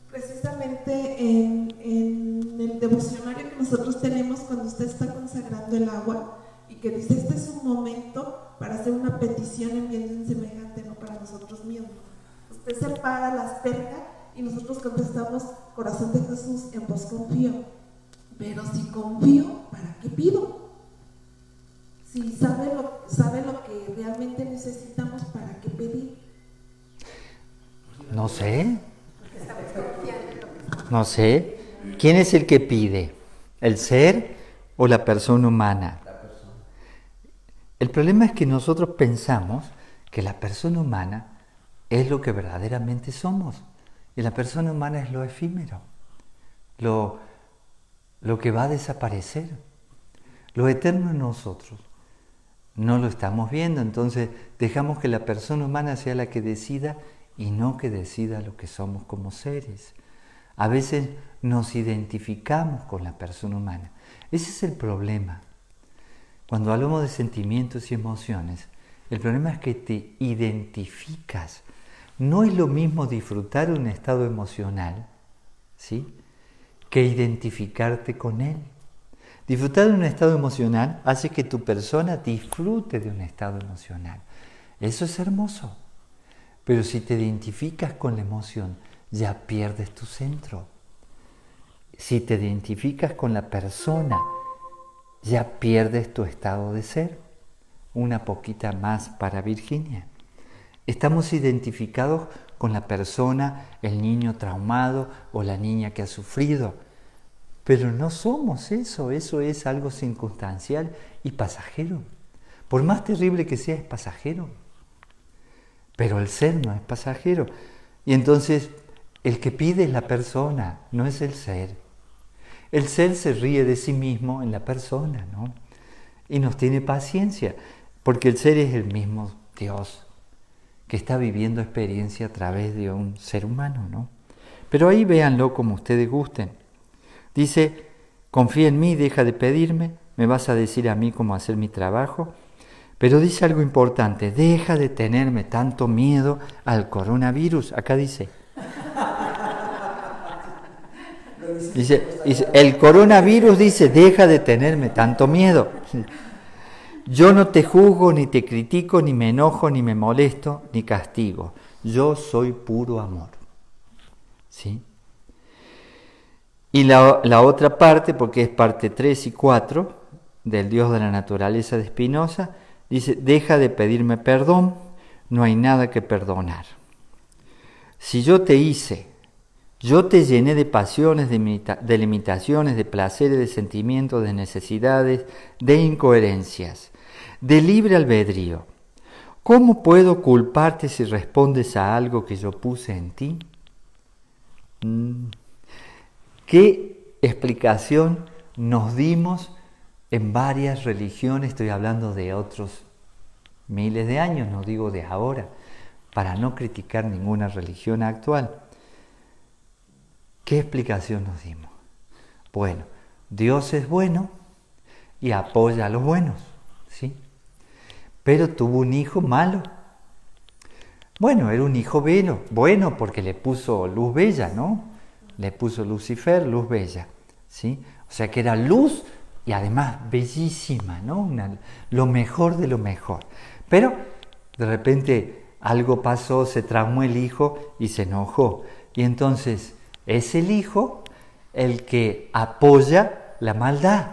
precisamente en el devocionario que nosotros tenemos cuando usted está consagrando el agua y que dice: este es un momento para hacer una petición en bien de un semejante, no para nosotros mismos. Usted separa la asperja y nosotros contestamos: corazón de Jesús, en vos confío. Pero si confío, ¿para qué pido? Si sabe lo que realmente necesitamos, ¿para qué pedir? No sé. No sé. ¿Quién es el que pide? ¿El ser o la persona humana? El problema es que nosotros pensamos que la persona humana es lo que verdaderamente somos. Y la persona humana es lo efímero, lo que va a desaparecer. Lo eterno en nosotros no lo estamos viendo, entonces dejamos que la persona humana sea la que decida y no que decida lo que somos como seres. A veces nos identificamos con la persona humana. Ese es el problema, cuando hablamos de sentimientos y emociones, el problema es que te identificas. No es lo mismo disfrutar un estado emocional, ¿sí?, que identificarte con él. Disfrutar de un estado emocional hace que tu persona disfrute de un estado emocional. Eso es hermoso. Pero si te identificas con la emoción, ya pierdes tu centro. Si te identificas con la persona, ya pierdes tu estado de ser. Una poquita más para Virginia. Estamos identificados con la persona, el niño traumado o la niña que ha sufrido. Pero no somos eso es algo circunstancial y pasajero. Por más terrible que sea, es pasajero. Pero el ser no es pasajero. Y entonces, el que pide es la persona, no es el ser. El ser se ríe de sí mismo en la persona, ¿no? Y nos tiene paciencia, porque el ser es el mismo Dios, que está viviendo experiencia a través de un ser humano, ¿no? Pero ahí véanlo como ustedes gusten. Dice, confía en mí, deja de pedirme, me vas a decir a mí cómo hacer mi trabajo. Pero dice algo importante, deja de tenerme tanto miedo al coronavirus. Acá dice, el coronavirus dice, deja de tenerme tanto miedo. Yo no te juzgo, ni te critico, ni me enojo, ni me molesto, ni castigo. Yo soy puro amor. ¿Sí? Y la otra parte, porque es parte 3 y 4 del Dios de la naturaleza de Spinoza, dice, deja de pedirme perdón, no hay nada que perdonar. Si yo te hice, yo te llené de pasiones, de limitaciones, de placeres, de sentimientos, de necesidades, de incoherencias, de libre albedrío. ¿Cómo puedo culparte si respondes a algo que yo puse en ti? ¿Qué explicación nos dimos en varias religiones? Estoy hablando de otros miles de años, no digo de ahora, para no criticar ninguna religión actual. ¿Qué explicación nos dimos? Bueno, Dios es bueno y apoya a los buenos, ¿sí? Pero tuvo un hijo malo. Bueno, era un hijo bueno porque le puso luz bella, ¿no? Le puso Lucifer, luz bella, ¿sí? O sea que era luz y además bellísima, ¿no? Lo mejor de lo mejor. Pero de repente algo pasó, se traumó el hijo y se enojó. Y entonces es el hijo el que apoya la maldad,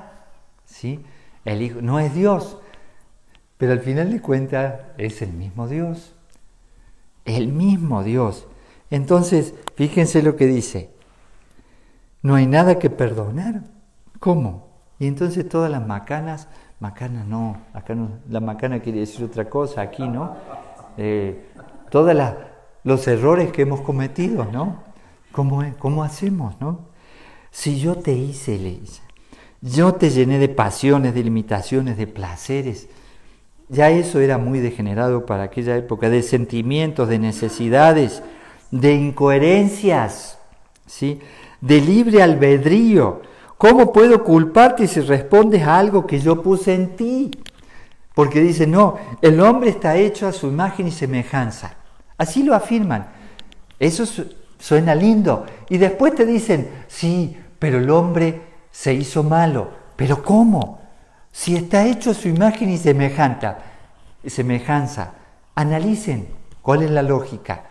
¿sí? El hijo no es Dios, pero al final de cuentas es el mismo Dios. El mismo Dios. Entonces, fíjense lo que dice. No hay nada que perdonar. ¿Cómo? Y entonces todas las macanas no, acá no, la macana quiere decir otra cosa, aquí no. Todos los errores que hemos cometido, ¿no? ¿Cómo hacemos, no? Si yo te hice, le dice, yo te llené de pasiones, de limitaciones, de placeres. Ya eso era muy degenerado para aquella época, de sentimientos, de necesidades, de incoherencias, ¿sí? De libre albedrío. ¿Cómo puedo culparte si respondes a algo que yo puse en ti? Porque dice, no, el hombre está hecho a su imagen y semejanza. Así lo afirman. Eso suena lindo. Y después te dicen, sí, pero el hombre se hizo malo. ¿Pero cómo? Si está hecho a su imagen y semejanza. Analicen cuál es la lógica.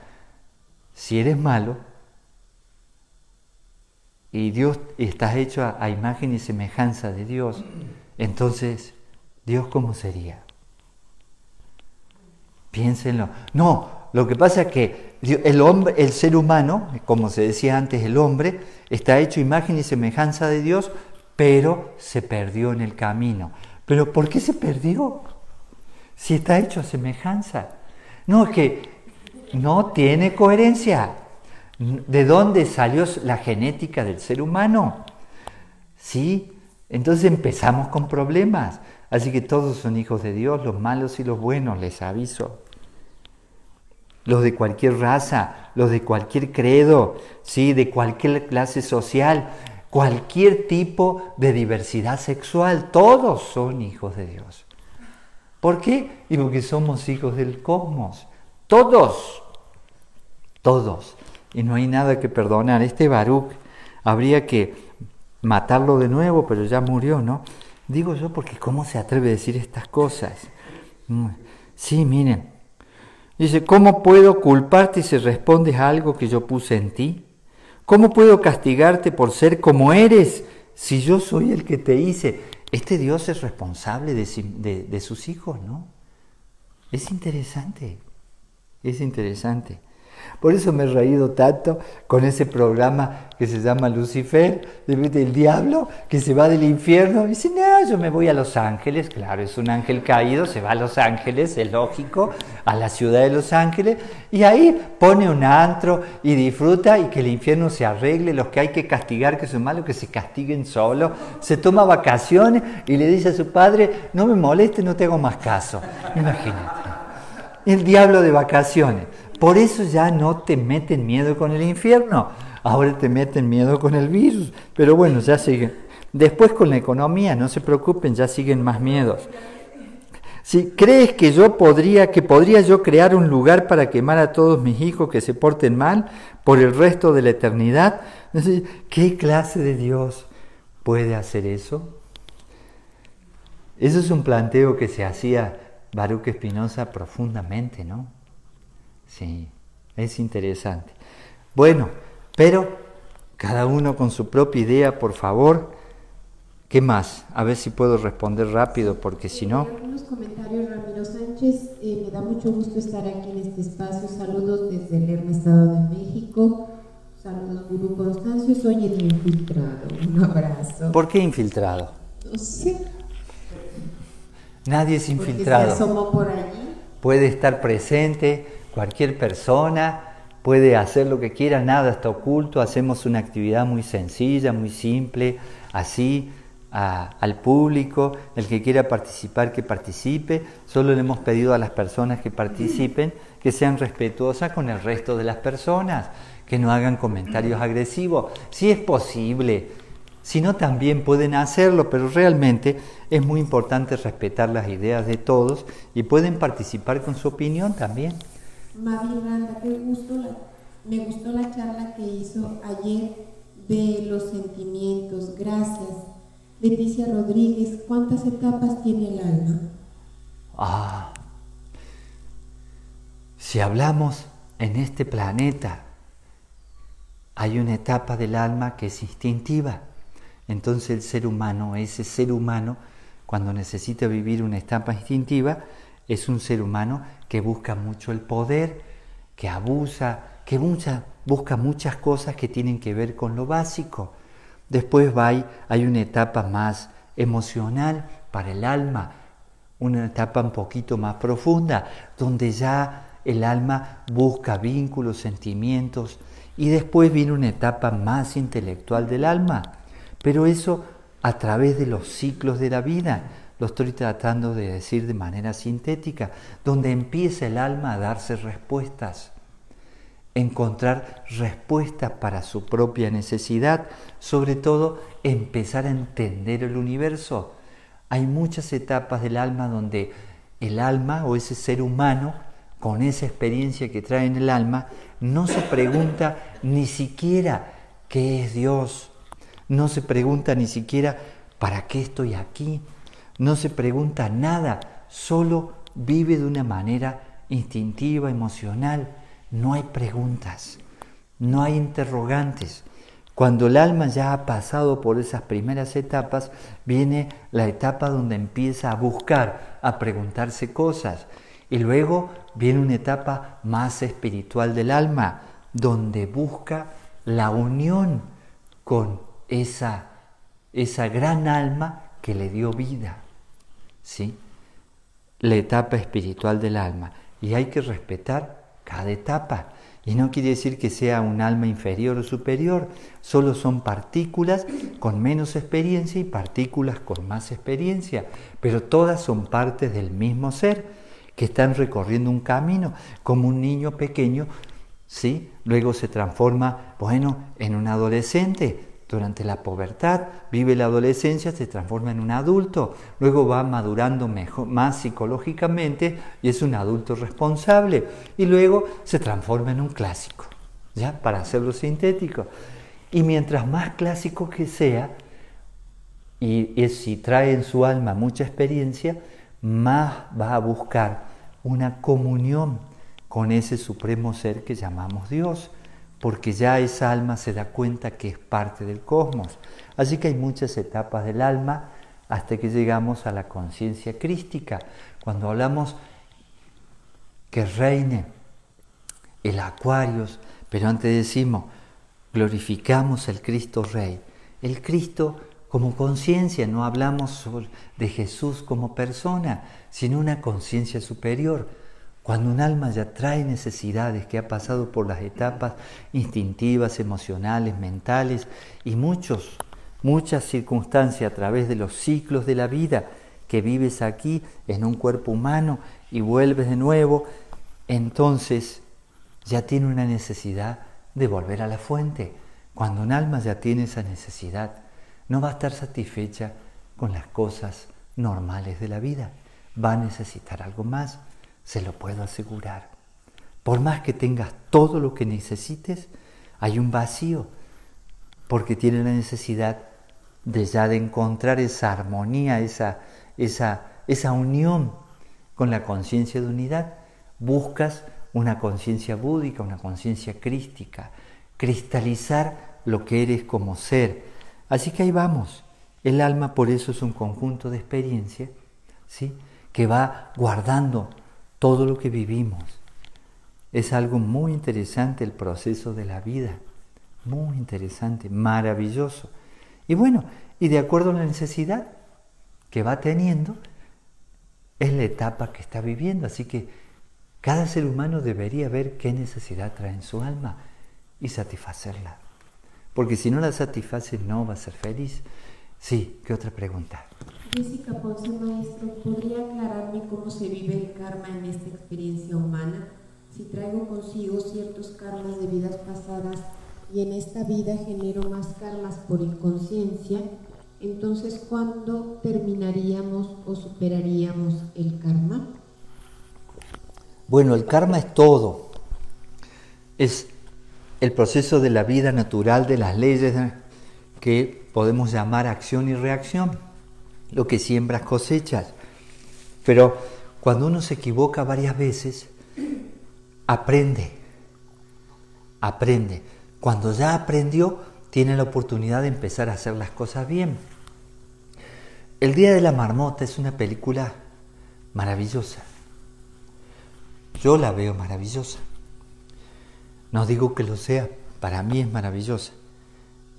Si eres malo, y Dios estás hecho a imagen y semejanza de Dios, entonces, ¿Dios cómo sería? Piénsenlo. No, lo que pasa es que el ser humano, como se decía antes, el hombre, está hecho imagen y semejanza de Dios, pero se perdió en el camino. ¿Pero por qué se perdió? Si está hecho a semejanza. No, es que no tiene coherencia. ¿De dónde salió la genética del ser humano? ¿Sí? Entonces empezamos con problemas. Así que todos son hijos de Dios, los malos y los buenos, les aviso. Los de cualquier raza, los de cualquier credo, ¿sí? De cualquier clase social. cualquier tipo de diversidad sexual, todos son hijos de Dios. ¿Por qué? Y porque somos hijos del cosmos, todos, y no hay nada que perdonar. Este Baruch habría que matarlo de nuevo, pero ya murió, ¿no? Digo yo porque ¿cómo se atreve a decir estas cosas? Sí, miren, dice, ¿cómo puedo culparte si respondes a algo que yo puse en ti? ¿Cómo puedo castigarte por ser como eres si yo soy el que te hice? Este Dios es responsable de sus hijos, ¿no? Es interesante, es interesante. Por eso me he reído tanto con ese programa que se llama Lucifer, del diablo, que se va del infierno y dice, no, yo me voy a Los Ángeles. Claro, es un ángel caído, se va a Los Ángeles, es lógico, a la ciudad de Los Ángeles, y ahí pone un antro y disfruta y que el infierno se arregle, los que hay que castigar, que son malos, que se castiguen solos, se toma vacaciones y le dice a su padre, no me molestes, no te hago más caso. Imagínate, el diablo de vacaciones. Por eso ya no te meten miedo con el infierno, ahora te meten miedo con el virus, pero bueno, ya siguen. Después con la economía, no se preocupen, ya siguen más miedos. Si crees que podría yo crear un lugar para quemar a todos mis hijos que se porten mal por el resto de la eternidad, ¿qué clase de Dios puede hacer eso? Eso es un planteo que se hacía Baruch Spinoza profundamente, ¿no? Sí, es interesante. Bueno, pero cada uno con su propia idea, por favor. ¿Qué más? A ver si puedo responder rápido, porque si no... Algunos comentarios, Ramiro Sánchez. Me da mucho gusto estar aquí en este espacio. Saludos desde Lerma, Estado de México. Saludos, Gurú Constancio. Soy el infiltrado. Un abrazo. ¿Por qué infiltrado? No sé. Nadie es infiltrado. Porque se asomó por allí. Puede estar presente cualquier persona, puede hacer lo que quiera, nada está oculto. Hacemos una actividad muy sencilla, muy simple, así al público. El que quiera participar, que participe. Solo le hemos pedido a las personas que participen que sean respetuosas con el resto de las personas, que no hagan comentarios agresivos. Si es posible, si no también pueden hacerlo, pero realmente es muy importante respetar las ideas de todos y pueden participar con su opinión también. Mavi Randa, qué gusto, me gustó la charla que hizo ayer de los sentimientos, gracias. Leticia Rodríguez, ¿cuántas etapas tiene el alma? Si hablamos en este planeta, hay una etapa del alma que es instintiva. Entonces el ser humano, ese ser humano, cuando necesita vivir una etapa instintiva, es un ser humano que busca mucho el poder, que abusa, que busca muchas cosas que tienen que ver con lo básico. Después hay una etapa más emocional para el alma, una etapa un poquito más profunda, donde ya el alma busca vínculos, sentimientos, y después viene una etapa más intelectual del alma. Pero eso a través de los ciclos de la vida. Lo estoy tratando de decir de manera sintética, donde empieza el alma a darse respuestas, encontrar respuestas para su propia necesidad, sobre todo empezar a entender el universo. Hay muchas etapas del alma donde el alma o ese ser humano, con esa experiencia que trae en el alma, no se pregunta ni siquiera qué es Dios, no se pregunta ni siquiera para qué estoy aquí, no se pregunta nada, solo vive de una manera instintiva, emocional. No hay preguntas, no hay interrogantes. Cuando el alma ya ha pasado por esas primeras etapas, viene la etapa donde empieza a buscar, a preguntarse cosas. Y luego viene una etapa más espiritual del alma, donde busca la unión con esa gran alma que le dio vida. ¿Sí? La etapa espiritual del alma. Y hay que respetar cada etapa. Y no quiere decir que sea un alma inferior o superior. Solo son partículas con menos experiencia y partículas con más experiencia. Pero todas son partes del mismo ser, que están recorriendo un camino, como un niño pequeño, ¿sí? Luego se transforma, en un adolescente. durante la pubertad, vive la adolescencia, se transforma en un adulto, luego va madurando más psicológicamente y es un adulto responsable, y luego se transforma en un clásico, ¿ya? Para hacerlo sintético. Y mientras más clásico que sea, y si trae en su alma mucha experiencia, más va a buscar una comunión con ese supremo ser que llamamos Dios, porque ya esa alma se da cuenta que es parte del cosmos. Así que hay muchas etapas del alma hasta que llegamos a la conciencia crística. Cuando hablamos que reine el Aquarius, pero antes decimos, glorificamos el Cristo Rey. El Cristo como conciencia, no hablamos de Jesús como persona, sino una conciencia superior. Cuando un alma ya trae necesidades, que ha pasado por las etapas instintivas, emocionales, mentales y muchas circunstancias a través de los ciclos de la vida, que vives aquí en un cuerpo humano y vuelves de nuevo, entonces ya tiene una necesidad de volver a la fuente. Cuando un alma ya tiene esa necesidad, no va a estar satisfecha con las cosas normales de la vida, va a necesitar algo más. Se lo puedo asegurar. Por más que tengas todo lo que necesites, hay un vacío, porque tiene la necesidad de encontrar esa armonía, esa unión con la conciencia de unidad. Buscas una conciencia búdica, una conciencia crística, cristalizar lo que eres como ser. Así que ahí vamos. El alma por eso es un conjunto de experiencias, ¿sí?, que va guardando todo lo que vivimos. Es algo muy interesante el proceso de la vida, muy interesante, maravilloso. Y bueno, y de acuerdo a la necesidad que va teniendo, es la etapa que está viviendo. Así que cada ser humano debería ver qué necesidad trae en su alma y satisfacerla. Porque si no la satisface, no va a ser feliz. Sí, ¿qué otra pregunta? Jessica Ponce, maestro, ¿podría aclararme cómo se vive el karma en esta experiencia humana? Si traigo consigo ciertos karmas de vidas pasadas y en esta vida genero más karmas por inconsciencia, entonces ¿cuándo terminaríamos o superaríamos el karma? Bueno, el karma es todo. Es el proceso de la vida natural, de las leyes que podemos llamar acción y reacción. Lo que siembras cosechas. Pero cuando uno se equivoca varias veces, aprende. Cuando ya aprendió, tiene la oportunidad de empezar a hacer las cosas bien. El Día de la Marmota es una película maravillosa. Yo la veo maravillosa. No digo que lo sea, para mí es maravillosa.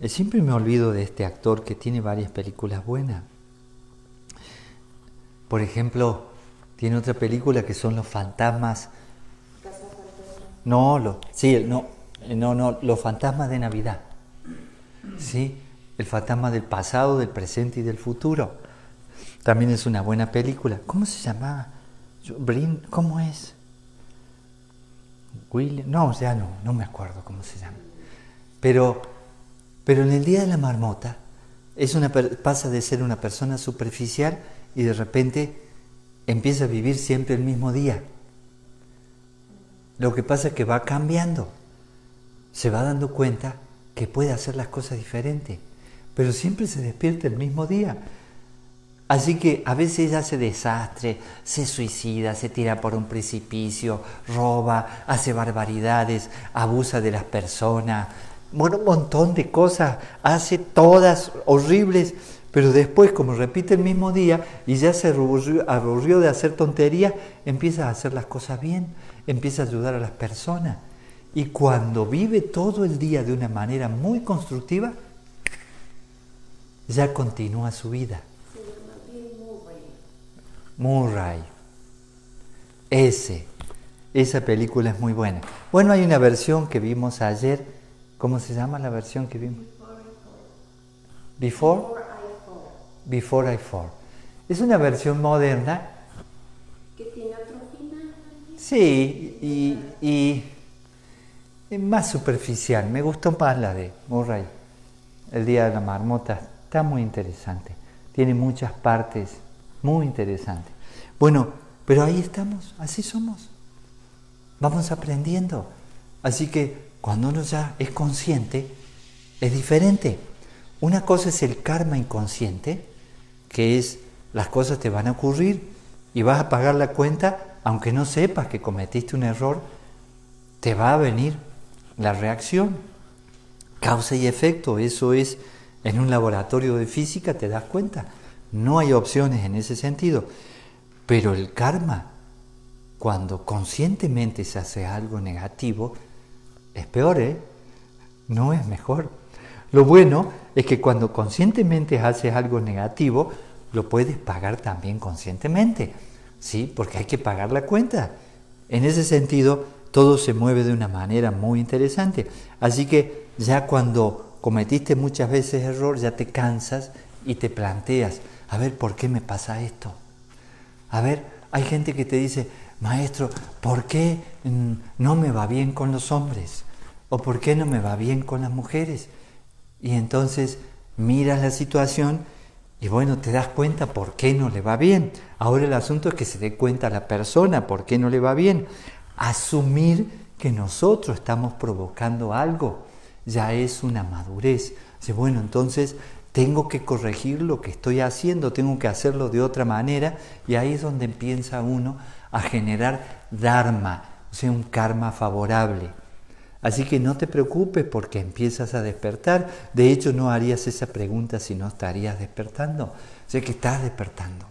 Siempre me olvido de este actor que tiene varias películas buenas. Por ejemplo, tiene otra película que son Los Fantasmas. Los Fantasmas de Navidad. ¿Sí? El fantasma del pasado, del presente y del futuro. También es una buena película. ¿Cómo se llamaba? ¿Cómo es? William. No me acuerdo cómo se llama. Pero en el Día de la Marmota pasa de ser una persona superficial y de repente empieza a vivir siempre el mismo día. Lo que pasa es que va cambiando, se va dando cuenta que puede hacer las cosas diferentes, pero siempre se despierta el mismo día. Así que a veces ella hace desastre, se suicida, se tira por un precipicio, roba, hace barbaridades, abusa de las personas, bueno, un montón de cosas, hace todas horribles, pero después, como repite el mismo día y ya se aburrió de hacer tonterías, empieza a hacer las cosas bien, empieza a ayudar a las personas. Y cuando vive todo el día de una manera muy constructiva, ya continúa su vida. Murray. Esa película es muy buena. Bueno, hay una versión que vimos ayer. ¿Cómo se llama la versión que vimos? Before I Fall. Es una versión moderna. ¿Que tiene otro final? Sí, y es más superficial. Me gustó más la de Murray. el Día de la Marmota está muy interesante. Tiene muchas partes muy interesantes. Bueno, pero ahí estamos, así somos. Vamos aprendiendo. Así que cuando uno ya es consciente, es diferente. Una cosa es el karma inconsciente, que es las cosas te van a ocurrir y vas a pagar la cuenta, aunque no sepas que cometiste un error, te va a venir la reacción. Causa y efecto, eso es, en un laboratorio de física te das cuenta. No hay opciones en ese sentido. Pero el karma, cuando conscientemente se hace algo negativo, es peor, ¿eh? No es mejor. Lo bueno es que cuando conscientemente haces algo negativo, lo puedes pagar también conscientemente, ¿sí? Porque hay que pagar la cuenta. En ese sentido, todo se mueve de una manera muy interesante. Así que ya cuando cometiste muchas veces error, ya te cansas y te planteas, a ver, ¿por qué me pasa esto? A ver, hay gente que te dice, maestro, ¿por qué no me va bien con los hombres? ¿O por qué no me va bien con las mujeres? Y entonces miras la situación y bueno, te das cuenta por qué no le va bien. Ahora el asunto es que se dé cuenta la persona por qué no le va bien. Asumir que nosotros estamos provocando algo ya es una madurez. Dice, bueno, entonces tengo que corregir lo que estoy haciendo, tengo que hacerlo de otra manera, y ahí es donde empieza uno a generar dharma, o sea, un karma favorable. Así que no te preocupes porque empiezas a despertar. De hecho, no harías esa pregunta si no estarías despertando. O sea que estás despertando.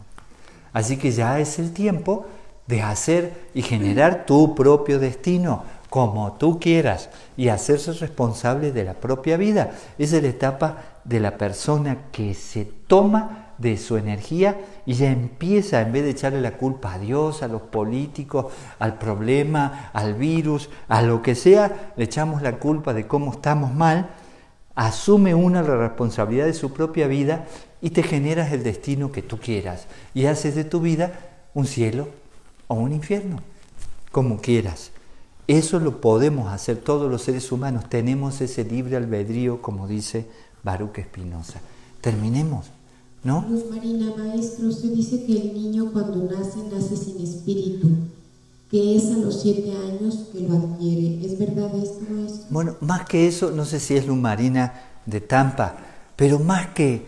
Así que ya es el tiempo de hacer y generar tu propio destino, como tú quieras, y hacerse responsable de la propia vida. Esa es la etapa de la persona que se toma de su energía y ya empieza, en vez de echarle la culpa a Dios, a los políticos, al problema, al virus, a lo que sea, le echamos la culpa de cómo estamos mal. Asume uno la responsabilidad de su propia vida y te generas el destino que tú quieras y haces de tu vida un cielo o un infierno, como quieras. Eso lo podemos hacer todos los seres humanos, tenemos ese libre albedrío, como dice Baruch Spinoza. Terminemos, ¿no? Luz Marina, maestro, se dice que el niño cuando nace sin espíritu, que es a los 7 años que lo adquiere. ¿Es verdad esto, maestro? Bueno, más que eso, no sé si es Luz Marina de Tampa, pero más que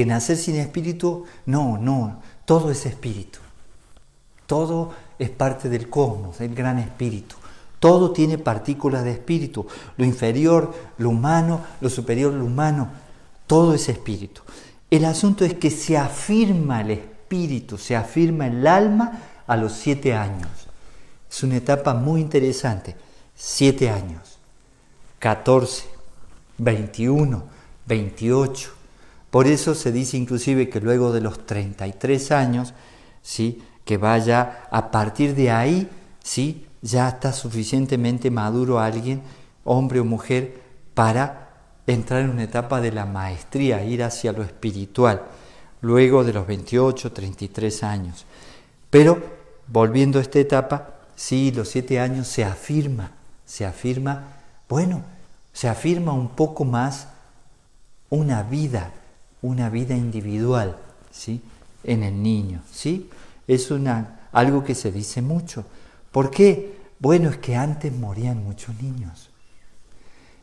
nacer sin espíritu, no, todo es espíritu. Todo es parte del cosmos, el gran espíritu. Todo tiene partículas de espíritu. Lo inferior, lo humano, lo superior, lo humano. Todo es espíritu. El asunto es que se afirma el espíritu, se afirma el alma a los 7 años. Es una etapa muy interesante. 7 años, 14, 21, 28. Por eso se dice inclusive que luego de los 33 años, ¿sí?, que vaya a partir de ahí, ¿sí?, ya está suficientemente maduro alguien, hombre o mujer, para entrar en una etapa de la maestría, ir hacia lo espiritual, luego de los 28, 33 años. Pero, volviendo a esta etapa, sí, los 7 años se afirma un poco más una vida individual, ¿sí?, en el niño, ¿sí? Es algo que se dice mucho. ¿Por qué? Bueno, es que antes morían muchos niños.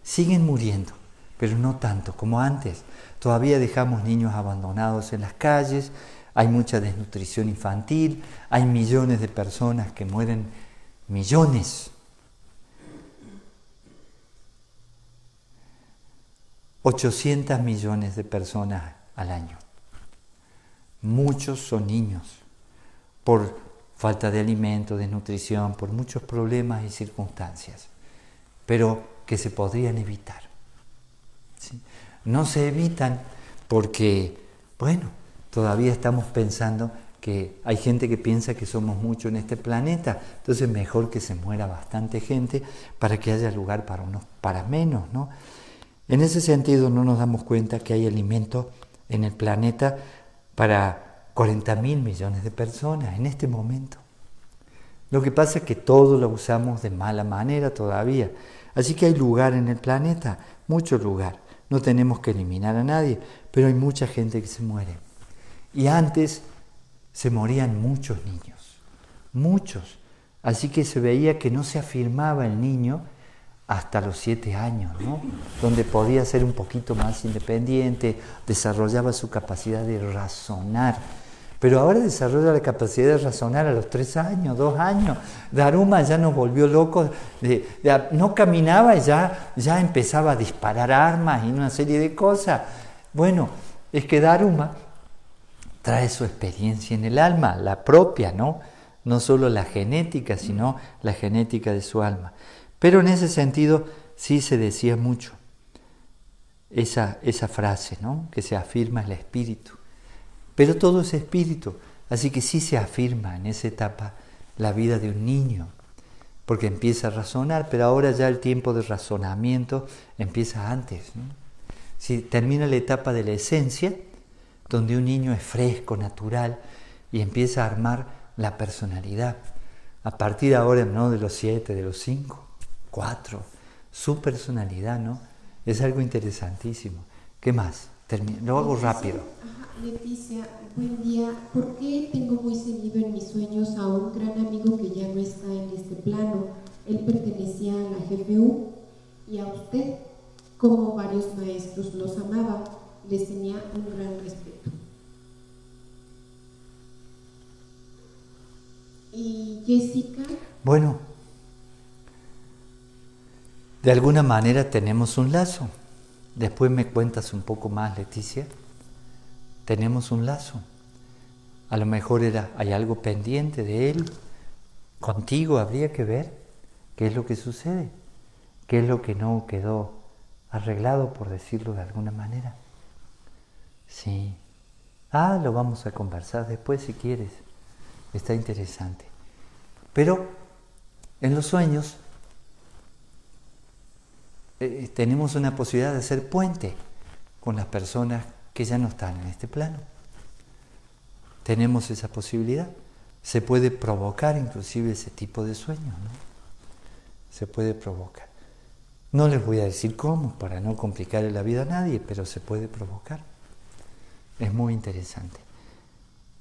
Siguen muriendo, pero no tanto como antes. Todavía dejamos niños abandonados en las calles, hay mucha desnutrición infantil, hay millones de personas que mueren, millones. 800 millones de personas al año. Muchos son niños, por falta de alimento, desnutrición, por muchos problemas y circunstancias, pero que se podrían evitar, ¿sí? No se evitan porque, bueno, todavía estamos pensando que hay gente que piensa que somos muchos en este planeta, entonces mejor que se muera bastante gente para que haya lugar para menos, ¿no? En ese sentido no nos damos cuenta que hay alimento en el planeta para 40.000 millones de personas en este momento. Lo que pasa es que todo lo usamos de mala manera todavía. Así que hay lugar en el planeta mucho lugar. No tenemos que eliminar a nadie, pero hay mucha gente que se muere. Y antes se morían muchos niños, muchos. Así que se veía que no se afirmaba el niño hasta los 7 años, ¿no? Donde podía ser un poquito más independiente, desarrollaba su capacidad de razonar. Pero ahora desarrolla la capacidad de razonar a los 3 años, 2 años. Daruma ya nos volvió locos, no caminaba y ya empezaba a disparar armas y una serie de cosas. Bueno, es que Daruma trae su experiencia en el alma, la propia, ¿no? No solo la genética, sino la genética de su alma. Pero en ese sentido sí se decía mucho esa frase, ¿no? Que se afirma el espíritu. Pero todo es espíritu, así que sí se afirma en esa etapa la vida de un niño, porque empieza a razonar, pero ahora ya el tiempo de razonamiento empieza antes, ¿no? Si termina la etapa de la esencia, donde un niño es fresco, natural, y empieza a armar la personalidad. A partir de ahora, no de los 7, de los 5, 4, su personalidad, ¿no? Es algo interesantísimo. ¿Qué más? Lo hago rápido. Leticia, buen día. ¿Por qué tengo muy seguido en mis sueños a un gran amigo que ya no está en este plano? Él pertenecía a la GPU y a usted, como varios maestros los amaba, les tenía un gran respeto. ¿Y Jessica? Bueno, de alguna manera tenemos un lazo. Después me cuentas un poco más, Leticia. Tenemos un lazo. A lo mejor hay algo pendiente de él. Contigo habría que ver qué es lo que sucede, qué es lo que no quedó arreglado, por decirlo de alguna manera. Sí. Lo vamos a conversar después si quieres. Está interesante. Pero en los sueños tenemos una posibilidad de hacer puente con las personas que ya no están en este plano. Tenemos esa posibilidad. Se puede provocar inclusive ese tipo de sueños, ¿no? Se puede provocar. No les voy a decir cómo, para no complicarle la vida a nadie, pero se puede provocar. Es muy interesante.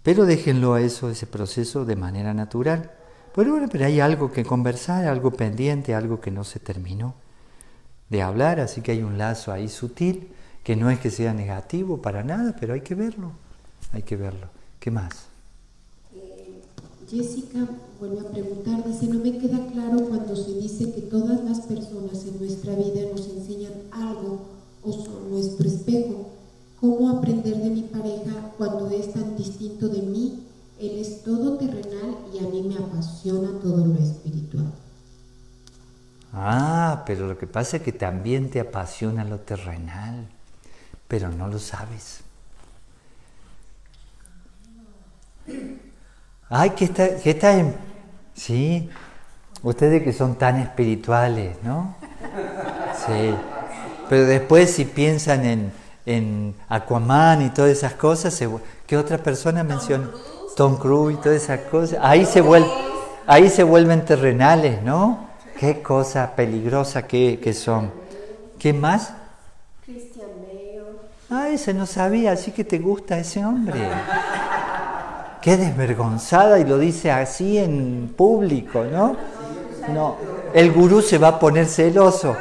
Pero déjenlo a ese proceso de manera natural. Pero hay algo que conversar, algo pendiente, algo que no se terminó de hablar, así que hay un lazo ahí sutil, que no es que sea negativo para nada, pero hay que verlo. ¿Qué más? Jessica vuelve a preguntar, dice, no me queda claro cuando se dice que todas las personas en nuestra vida nos enseñan algo o son nuestro espejo. ¿Cómo aprender de mi pareja cuando es tan distinto de mí? Él es todo terrenal y a mí me apasiona todo lo espiritual. Pero lo que pasa es que también te apasiona lo terrenal, pero no lo sabes. Que está en... Sí, ustedes que son tan espirituales, ¿no? Sí, pero después si piensan en Aquaman y todas esas cosas, ¿qué otra persona menciona? Tom Cruise y todas esas cosas. Ahí se vuelven terrenales, ¿no? Qué cosa peligrosa que son. ¿Qué más? Christian Bale. Ese no sabía, así que te gusta ese hombre. Qué desvergonzada, y lo dice así en público, ¿no? No, el gurú se va a poner celoso.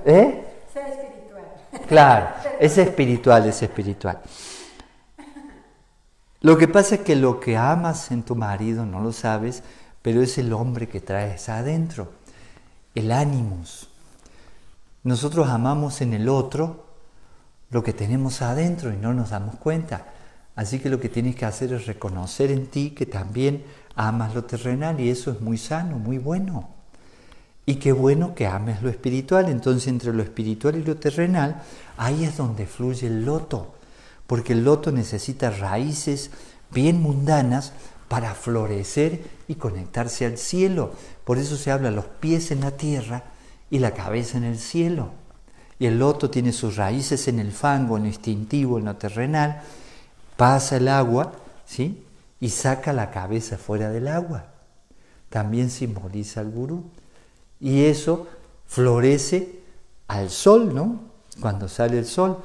¿Eh? Ser espiritual. Claro, es espiritual. Lo que pasa es que lo que amas en tu marido no lo sabes, pero es el hombre que traes adentro, el ánimos. Nosotros amamos en el otro lo que tenemos adentro y no nos damos cuenta. Así que lo que tienes que hacer es reconocer en ti que también amas lo terrenal, y eso es muy sano, muy bueno. Y qué bueno que ames lo espiritual. Entonces, entre lo espiritual y lo terrenal, ahí es donde fluye el loto, porque el loto necesita raíces bien mundanas para florecer y conectarse al cielo. Por eso se habla los pies en la tierra y la cabeza en el cielo. Y el loto tiene sus raíces en el fango, en lo instintivo, en lo terrenal. Pasa el agua, ¿sí? Y saca la cabeza fuera del agua. También simboliza al gurú. Y eso florece al sol, ¿no? Cuando sale el sol,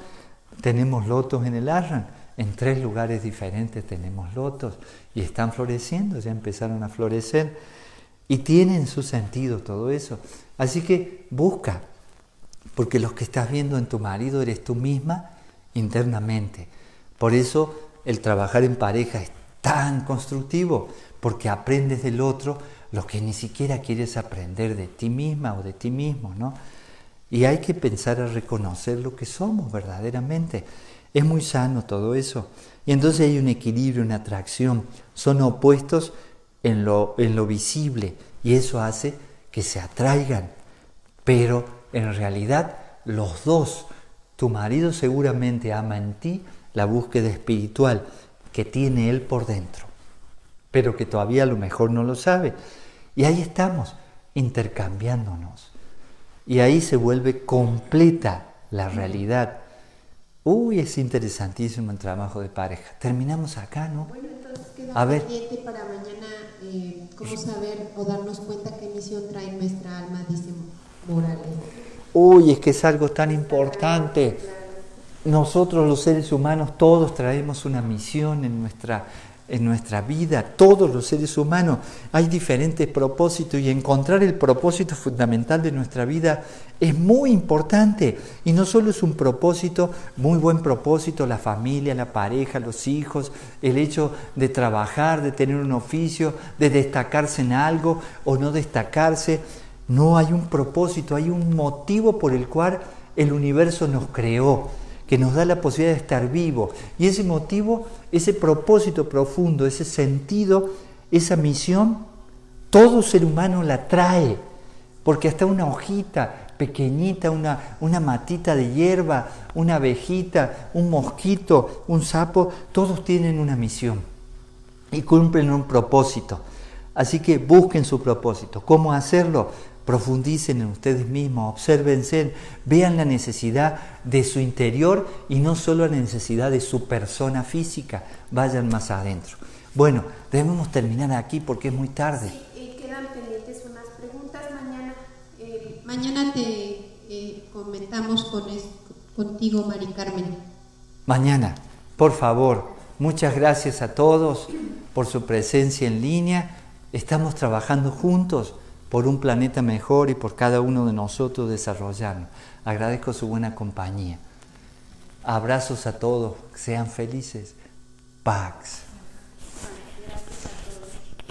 tenemos lotos en el Ashram. En 3 lugares diferentes tenemos lotos y están floreciendo, ya empezaron a florecer y tienen su sentido todo eso. Así que busca, porque lo que estás viendo en tu marido eres tú misma internamente. Por eso el trabajar en pareja es tan constructivo, porque aprendes del otro lo que ni siquiera quieres aprender de ti misma o de ti mismo, ¿no? Y hay que pensar a reconocer lo que somos verdaderamente. Es muy sano todo eso. Y entonces hay un equilibrio, una atracción. Son opuestos en lo visible y eso hace que se atraigan. Pero en realidad los dos, tu marido seguramente ama en ti la búsqueda espiritual que tiene él por dentro, pero que todavía a lo mejor no lo sabe. Y ahí estamos, intercambiándonos. Y ahí se vuelve completa la realidad. Uy, es interesantísimo el trabajo de pareja. Terminamos acá, ¿no? Bueno, entonces queda A ver. pendiente para mañana cómo saber o darnos cuenta qué misión trae nuestra alma, dice Morales. Uy, es que es algo tan importante. Nosotros los seres humanos todos traemos una misión en nuestra vida, todos los seres humanos. Hay diferentes propósitos y encontrar el propósito fundamental de nuestra vida es muy importante. Y no solo es un propósito, muy buen propósito, la familia, la pareja, los hijos, el hecho de trabajar, de tener un oficio, de destacarse en algo o no destacarse. No, hay un propósito, hay un motivo por el cual el universo nos creó, que nos da la posibilidad de estar vivos. Y ese motivo, ese propósito profundo, ese sentido, esa misión, todo ser humano la trae. Porque hasta una hojita pequeñita, una matita de hierba, una abejita, un mosquito, un sapo, todos tienen una misión y cumplen un propósito. Así que busquen su propósito. ¿Cómo hacerlo? Profundicen en ustedes mismos, obsérvense, vean la necesidad de su interior y no solo la necesidad de su persona física, vayan más adentro. Bueno, debemos terminar aquí porque es muy tarde. Sí, quedan pendientes unas preguntas. Mañana te comentamos contigo, Mari Carmen. Mañana, por favor, muchas gracias a todos por su presencia en línea. Estamos trabajando juntos por un planeta mejor y por cada uno de nosotros desarrollarnos. Agradezco su buena compañía. Abrazos a todos, sean felices. Pax.